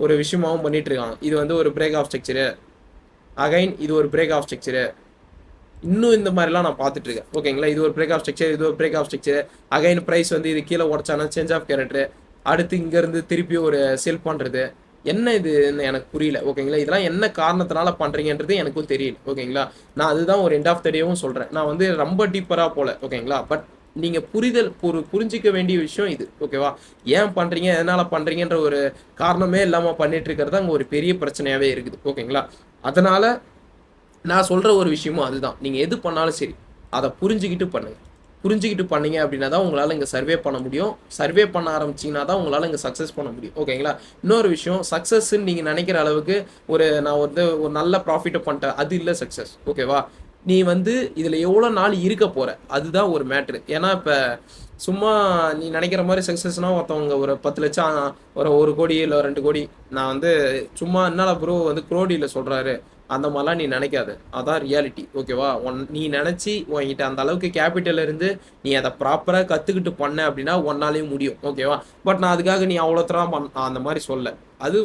Speaker 1: ஒரு விஷயமாகவும் பண்ணிட்டு இருக்காங்க. இது வந்து ஒரு பிரேக் ஆஃப் ஸ்ட்ரக்சரு, அகைன் இது ஒரு பிரேக் ஆஃப் ஸ்ட்ரக்சரு, இன்னும் இந்த மாதிரிலாம் நான் பார்த்துட்டு இருக்கேன். ஓகேங்களா? இது ஒரு பிரேக் ஆஃப் ஸ்ட்ரக்சர், இது ஒரு break of structure, again price வந்து இது கீழே உடச்சானா சேஞ்ச் ஆஃப் கேரக்டர், அடுத்து இங்கேருந்து திருப்பி ஒரு செல் பண்ணுறது, என்ன இதுன்னு எனக்கு புரியல. ஓகேங்களா? இதெல்லாம் என்ன காரணத்தினால பண்ணுறீங்கன்றது எனக்கும் தெரியல. ஓகேங்களா? நான் அதுதான் ஒரு எண்ட் ஆஃப் த டேவும் சொல்கிறேன். நான் வந்து ரொம்ப டீப்பராக போல. ஓகேங்களா? பட் நீங்கள் புரிஞ்சிக்க வேண்டிய விஷயம் இது. ஓகேவா? ஏன் பண்ணுறீங்க, எதனால் பண்ணுறீங்கன்ற ஒரு காரணமே இல்லாமல் பண்ணிட்டு இருக்கிறது அங்கே ஒரு பெரிய பிரச்சனையாகவே இருக்குது. ஓகேங்களா? அதனால் நான் சொல்கிற ஒரு விஷயமும் அதுதான், நீங்கள் எது பண்ணாலும் சரி அதை புரிஞ்சுக்கிட்டு பண்ணுங்கள். புரிஞ்சுக்கிட்டு பண்ணீங்க அப்படின்னா தான் உங்களால் இங்கே சர்வே பண்ண முடியும். சர்வே பண்ண ஆரம்பிச்சிங்கன்னா தான் உங்களால் இங்கே சக்ஸஸ் பண்ண முடியும். ஓகேங்களா? இன்னொரு விஷயம், சக்ஸஸ்ன்னு நீங்கள் நினைக்கிற அளவுக்கு நான் ஒரு நல்ல ப்ராஃபிட்டை பண்ணிட்டேன், அது இல்லை சக்ஸஸ். ஓகேவா? நீ வந்து இதில் எவ்வளோ நாள் இருக்க போகிற, அதுதான் ஒரு மேட்ரு. ஏன்னா இப்போ சும்மா நீ நினைக்கிற மாதிரி சக்ஸஸ்னால் ஒருத்தவங்க ஒரு 10 லட்சம், ஒரு கோடி இல்லை 2 கோடி, நான் வந்து சும்மா என்னால் ப்ரோ வந்து குரோடியில் சொல்கிறாரு அந்த மாதிரிலாம் நீ நினைக்காது. அதான் ரியாலிட்டி. ஓகேவா? நீ நினச்சி உன்கிட்ட அந்த அளவுக்கு கேபிட்டல் இருந்து நீ அதை ப்ராப்பராக கற்றுக்கிட்டு பண்ண அப்படின்னா ஒன்னாலையும் முடியும். ஓகேவா? பட் நான் அதுக்காக நீ அவ்வளோ தரம் அந்த மாதிரி சொல்ல, அது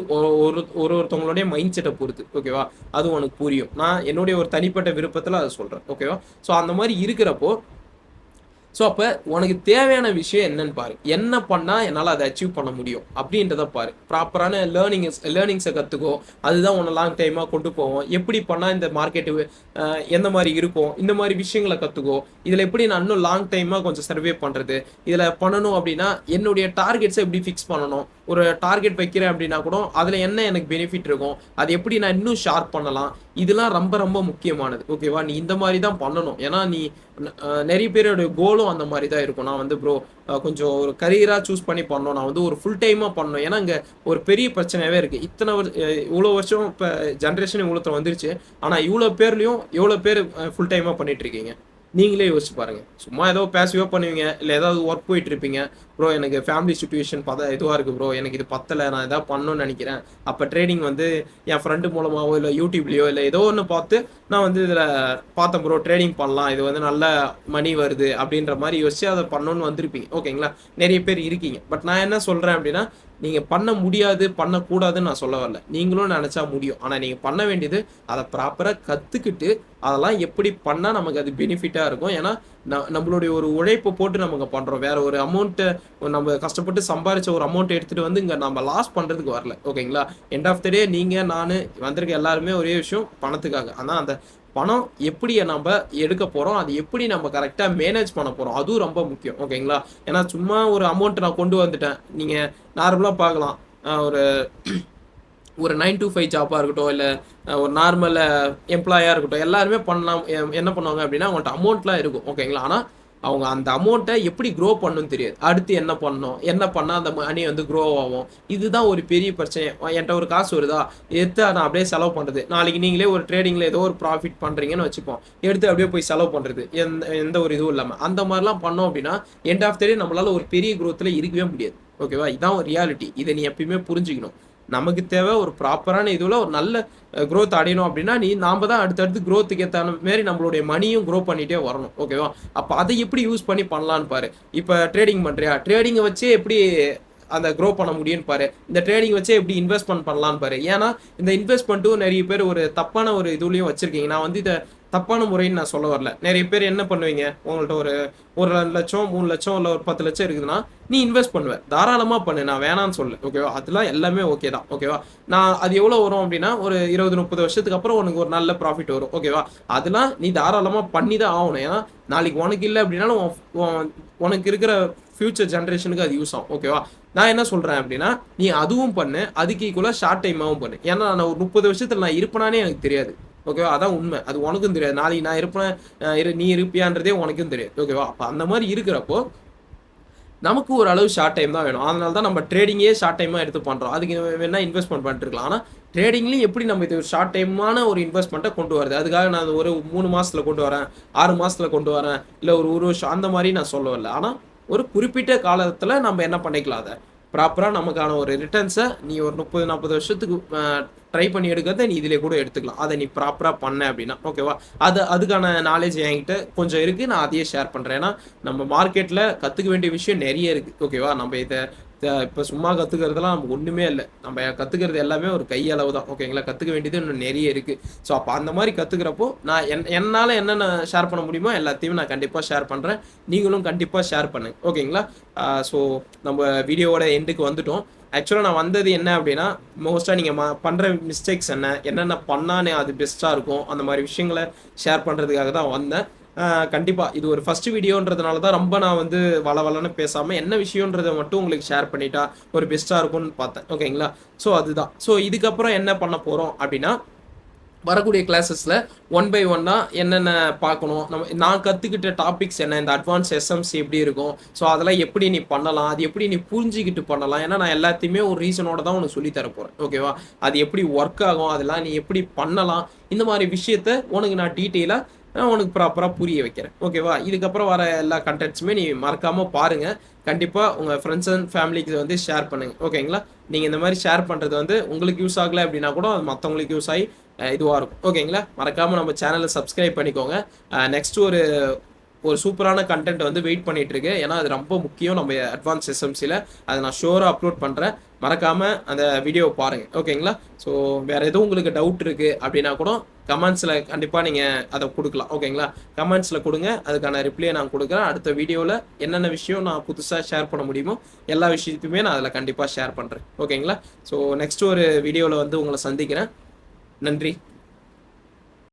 Speaker 1: ஒருத்தவங்களுடைய மைண்ட் செட்டை பொறுத்து. ஓகேவா? அது உனக்கு புரியும். நான் என்னுடைய ஒரு தனிப்பட்ட விருப்பத்தில் அதை சொல்கிறேன். ஓகேவா? ஸோ அந்த மாதிரி இருக்கிறப்போ ஸோ அப்போ உனக்கு தேவையான விஷயம் என்னன்னு பாரு, என்ன பண்ணால் என்னால் அதை அச்சீவ் பண்ண முடியும் அப்படின்றத பாரு. ப்ராப்பரான லேர்னிங்ஸை கற்றுக்கோ, அதுதான் உன்னை லாங் டைமாக கொண்டு போவோம். எப்படி பண்ணால் இந்த மார்க்கெட்டு எந்த மாதிரி இருக்கும், இந்த மாதிரி விஷயங்களை கற்றுக்கோ. இதில் எப்படி நான் இன்னும் லாங் டைமாக கொஞ்சம் சர்வே பண்ணுறது, இதில் பண்ணணும் அப்படின்னா என்னுடைய டார்கெட்ஸை எப்படி ஃபிக்ஸ் பண்ணணும், ஒரு டார்கெட் வைக்கிறேன் அப்படின்னா கூட அதில் என்ன எனக்கு பெனிஃபிட் இருக்கும், அது எப்படி நான் இன்னும் ஷார்ப் பண்ணலாம், இதெல்லாம் ரொம்ப ரொம்ப முக்கியமானது. ஓகேவா? நீ இந்த மாதிரி தான் பண்ணணும். ஏன்னா நீ நிறைய பேரோட கோலும் அந்த மாதிரி தான் இருக்கும். நான் வந்து ப்ரோ கொஞ்சம் ஒரு கரியராக சூஸ் பண்ணி பண்ணணும், நான் வந்து ஒரு ஃபுல் டைமாக பண்ணணும். ஏன்னா இங்கே ஒரு பெரிய பிரச்சனையாகவே இருக்குது. இவ்வளோ வருஷம் இப்போ ஜென்ரேஷன் இவ்வளோ வந்துருச்சு, ஆனால் இவ்வளோ பேர் ஃபுல் டைமாக பண்ணிட்டு இருக்கீங்க. நீங்களே யோசிச்சு பாருங்கள். சும்மா ஏதோ பேசிவாக பண்ணுவீங்க, இல்லை ஏதாவது ஒர்க் போயிட்டு இருப்பீங்க, ப்ரோ எனக்கு ஃபேமிலி சுச்சுவேஷன் இதுவாக இருக்குது ப்ரோ, எனக்கு இது பத்தலை, நான் எதாவது பண்ணணும்னு நினைக்கிறேன். அப்போ ட்ரேடிங் வந்து என் ஃப்ரெண்டு மூலமாகவோ இல்லை யூடியூப்லேயோ இல்லை ஏதோ ஒன்று பார்த்து நான் வந்து இதில் பார்த்தேன் ப்ரோ, ட்ரேடிங் பண்ணலாம், இது வந்து நல்ல மணி வருது அப்படின்ற மாதிரி யோசிச்சு அதை பண்ணணும்னு வந்திருப்பீங்க. ஓகேங்களா? நிறைய பேர் இருக்கீங்க. பட் நான் என்ன சொல்கிறேன் அப்படின்னா, நீங்கள் பண்ண முடியாது பண்ணக்கூடாதுன்னு நான் சொல்ல வரல, நீங்களும் நினச்சா முடியும். ஆனால் நீங்கள் பண்ண வேண்டியது அதை ப்ராப்பராக கற்றுக்கிட்டு அதெல்லாம் எப்படி பண்ணால் நமக்கு அது பெனிஃபிட்டாக இருக்கும். ஏன்னா நம்மளுடைய ஒரு உழைப்பை போட்டு நம்ம பண்ணுறோம். வேற ஒரு அமௌண்ட்டை நம்ம கஷ்டப்பட்டு சம்பாரிச்ச ஒரு அமௌண்ட்டை எடுத்துகிட்டு வந்து இங்கே நம்ம லாஸ் பண்ணுறதுக்கு வரல. ஓகேங்களா? எண்ட் ஆஃப் த டே நீங்கள் நான் வந்திருக்க எல்லாருமே ஒரே விஷயம் பணத்துக்காக. ஆனால் அந்த பணம் எப்படி நம்ம எடுக்க போகிறோம், அது எப்படி நம்ம கரெக்டாக மேனேஜ் பண்ண போகிறோம், அதுவும் ரொம்ப முக்கியம். ஓகேங்களா? ஏன்னா சும்மா ஒரு அமௌண்ட் நான் கொண்டு வந்துட்டேன். நீங்கள் நார்மலாக பார்க்கலாம், ஒரு ஒரு 9 to 5 ஜாப்பாக இருக்கட்டும், இல்லை ஒரு நார்மல் எம்ப்ளாயாக இருக்கட்டும், எல்லாருமே பண்ணலாம். என்ன பண்ணுவாங்க அப்படின்னா, அவங்கள்ட்ட அமௌண்ட்லாம் இருக்கும். ஓகேங்களா? ஆனால் அவங்க அந்த அமௌண்ட்டை எப்படி க்ரோ பண்ணணும்னு தெரியாது. அடுத்து என்ன பண்ணணும், என்ன பண்ணால் அந்த மணி வந்து க்ரோ ஆகும், இதுதான் ஒரு பெரிய பிரச்சனை. என்கிட்ட ஒரு காசு வருதா, எடுத்து நான் அப்படியே செலவு பண்ணுறது. நாளைக்கு நீங்களே ஒரு ட்ரேடிங்கில் ஏதோ ஒரு ப்ராஃபிட் பண்ணுறீங்கன்னு வச்சுப்போம், எடுத்து அப்படியே போய் செலவு பண்ணுறது, எந்த ஒரு இதுவும் இல்லாமல். அந்த மாதிரிலாம் பண்ணோம் அப்படின்னா எண்ட் ஆஃப் த டே நம்மளால் ஒரு பெரிய க்ரோத்தில் இருக்கவே முடியாது. ஓகேவா? இதுதான் ஒரு ரியாலிட்டி. இதை நீ எப்பயுமே புரிஞ்சுக்கணும். நமக்கு தேவை ஒரு ப்ராப்பரான இதுவில் ஒரு நல்ல க்ரோத் அடையணும் அப்படின்னா நாம தான் அடுத்தடுத்து க்ரோத்துக்கு ஏற்ற மாரி நம்மளுடைய மணியும் க்ரோ பண்ணிகிட்டே வரணும். ஓகேவா? அப்போ அதை எப்படி யூஸ் பண்ணி பண்ணலான்னு பாரு. இப்போ ட்ரேடிங் பண்ணுறியா, ட்ரேடிங்கை வச்சே எப்படி அந்த க்ரோ பண்ண முடியும்னு பாரு. இந்த ட்ரேடிங் வச்சே எப்படி இன்வெஸ்ட்மெண்ட் பண்ணலான்னு பாரு. ஏன்னா இந்த இன்வெஸ்ட்மெண்ட்டும் நிறைய பேர் ஒரு தப்பான ஒரு இதுலையும் வச்சிருக்கீங்க. நான் வந்து இதை தப்பான முறைன்னு நான் சொல்ல வரல. நிறைய பேர் என்ன பண்ணுவீங்க, உங்கள்கிட்ட ஒரு 2 லட்சம் 3 லட்சம் இல்லை ஒரு 10 லட்சம் இருக்குதுன்னா நீ இன்வெஸ்ட் பண்ணுவேன், தாராளமாக பண்ணு, நான் வேணான்னு சொல்லு. ஓகேவா? அதெல்லாம் எல்லாமே ஓகே தான். ஓகேவா? நான் அது எவ்வளோ வரும் அப்படின்னா ஒரு 20-30 வருஷத்துக்கு அப்புறம் உனக்கு ஒரு நல்ல ப்ராஃபிட் வரும். ஓகேவா? அதெல்லாம் நீ தாராளமாக பண்ணி தான் ஆகணும். ஏன்னா நாளைக்கு உனக்கு இல்லை அப்படின்னாலும் உனக்கு இருக்கிற ஃபியூச்சர் ஜென்ரேஷனுக்கு அது யூஸ் ஆகும். ஓகேவா? நான் என்ன சொல்கிறேன் அப்படின்னா, நீ அதுவும் பண்ணு, அதுக்கு ஈக்குவலாக ஷார்ட் டைமாகவும் பண்ணு. ஏன்னா நான் ஒரு 30 வருஷத்தில் நான் இருப்பேனானே எனக்கு தெரியாது. ஓகேவா? அதான் உண்மை. அது உனக்கும் தெரியாது. நாளைக்கு நான் இருப்பேன், நீ இருப்பியான்றதே உனக்கும் தெரியாது. ஓகேவா? அப்போ அந்த மாதிரி இருக்கிறப்போ நமக்கு ஒரு அளவு ஷார்ட் டைம் தான் வேணும். அதனால தான் நம்ம ட்ரேடிங்கே ஷார்ட் டைமாக எடுத்து பண்ணுறோம். அதுக்கு வேணா இன்வெஸ்ட்மெண்ட் பண்ணிட்டு இருக்கலாம். ஆனால் ட்ரேடிங்லையும் எப்படி நம்ம இது ஷார்ட் டைமான ஒரு இன்வெஸ்ட்மெண்ட்டை கொண்டு வருது, அதுக்காக நான் ஒரு 3 மாதத்தில் கொண்டு வரேன், 6 மாதத்தில் கொண்டு வரேன், இல்லை ஒரு வருஷம் அந்த மாதிரி நான் சொல்ல வரல. ஆனால் ஒரு குறிப்பிட்ட காலத்தில் நம்ம என்ன பண்ணிக்கலாம், அதை ப்ராப்பராக நமக்கான ஒரு ரிட்டர்ன்ஸை நீ ஒரு 30-40 வருஷத்துக்கு ட்ரை பண்ணி எடுக்கிறத நீ இதிலே கூட எடுத்துக்கலாம். அதை நீ ப்ராப்பராக பண்ண அப்படின்னா. ஓகேவா? அதுக்கான நாலேஜ் என்கிட்ட கொஞ்சம் இருக்குது, நான் அதையே ஷேர் பண்ணுறேன். ஏன்னா நம்ம மார்க்கெட்டில் கற்றுக்க வேண்டிய விஷயம் நிறைய இருக்குது. ஓகேவா? நம்ம இதை இப்போ சும்மா கற்றுக்கிறதுலாம் நமக்கு ஒன்றுமே இல்லை. நம்ம கற்றுக்கிறது எல்லாமே ஒரு கையளவு தான். ஓகேங்களா? கற்றுக்க வேண்டியது இன்னும் நிறைய இருக்குது. ஸோ அப்போ அந்த மாதிரி கற்றுக்கிறப்போ நான் என்னால் என்னென்ன ஷேர் பண்ண முடியுமோ எல்லாத்தையும் நான் கண்டிப்பாக ஷேர் பண்ணுறேன். நீங்களும் கண்டிப்பாக ஷேர் பண்ணுங்க. ஓகேங்களா? ஸோ நம்ம வீடியோவோட எண்டுக்கு வந்துட்டோம். ஆக்சுவலாக நான் வந்தது என்ன அப்படின்னா, மோஸ்ட்டாக நீங்கள் பண்ணுற மிஸ்டேக்ஸ் என்னென்ன பண்ணானே அது பெஸ்ட்டாக இருக்கும், அந்த மாதிரி விஷயங்களை ஷேர் பண்ணுறதுக்காக தான் வந்தேன். கண்டிப்பாக இது ஒரு ஃபஸ்ட்டு வீடியோன்றதுனால தான் ரொம்ப நான் வந்து வளவலன்னு பேசாமல் என்ன விஷயன்றதை மட்டும் உங்களுக்கு ஷேர் பண்ணிட்டா ஒரு பெஸ்ட்டாக இருக்கும்னு பார்த்தேன். ஓகேங்களா? ஸோ அதுதான். ஸோ இதுக்கப்புறம் என்ன பண்ண போகிறோம் அப்படின்னா, வரக்கூடிய கிளாஸஸில் 1 by 1 என்னென்ன பார்க்கணும், நான் கற்றுக்கிட்ட டாபிக்ஸ் என்ன, இந்த அட்வான்ஸ் எஸ்எம்சி எப்படி இருக்கும், ஸோ அதெல்லாம் எப்படி நீ பண்ணலாம், அது எப்படி நீ புரிஞ்சிக்கிட்டு பண்ணலாம். ஏன்னா நான் எல்லாத்தையுமே ஒரு ரீசனோட தான் உனக்கு சொல்லித்தர போகிறேன். ஓகேவா? அது எப்படி ஒர்க் ஆகும், அதெல்லாம் நீ எப்படி பண்ணலாம், இந்த மாதிரி விஷயத்த உனக்கு நான் டீட்டெயிலாக உனக்கு ப்ராப்பராக புரிய வைக்கிறேன். ஓகேவா? இதுக்கப்புறம் வர எல்லா கண்டென்ட்ஸுமே நீ மறக்காமல் பாருங்கள். கண்டிப்பாக உங்கள் ஃப்ரெண்ட்ஸ் அண்ட் ஃபேமிலிக்கு வந்து ஷேர் பண்ணுங்கள். ஓகேங்களா? நீங்கள் இந்த மாதிரி ஷேர் பண்ணுறது வந்து உங்களுக்கு யூஸ் ஆகலை அப்படின்னா கூட அது மற்றவங்களுக்கு யூஸ் ஆகி இதுவாக இருக்கும். ஓகேங்களா? மறக்காமல் நம்ம சேனலை சப்ஸ்கிரைப் பண்ணிக்கோங்க. நெக்ஸ்ட் ஒரு சூப்பரான கண்டென்ட் வந்து வெயிட் பண்ணிட்டு இருக்கு. ஏன்னா அது ரொம்ப முக்கியம் நம்ம அட்வான்ஸ் எஸ்எம்சியில். அதை நான் ஷோராக அப்லோட் பண்ணுறேன். மறக்காமல் அந்த வீடியோவை பாருங்கள். ஓகேங்களா? ஸோ வேறு எதுவும் உங்களுக்கு டவுட் இருக்குது அப்படின்னா கூட கமெண்ட்ஸில் கண்டிப்பாக நீங்கள் அதை கொடுக்கலாம். ஓகேங்களா? கமெண்ட்ஸில் கொடுங்க, அதுக்கான ரிப்ளையை நான் கொடுக்குறேன். அடுத்த வீடியோவில் என்னென்ன விஷயம் நான் புதுசாக ஷேர் பண்ண முடியுமோ எல்லா விஷயத்தையுமே நான் அதில் கண்டிப்பாக ஷேர் பண்ணுறேன். ஓகேங்களா? ஸோ நெக்ஸ்ட் ஒரு வீடியோவில் வந்து உங்களை சந்திக்கிறேன். நன்றி.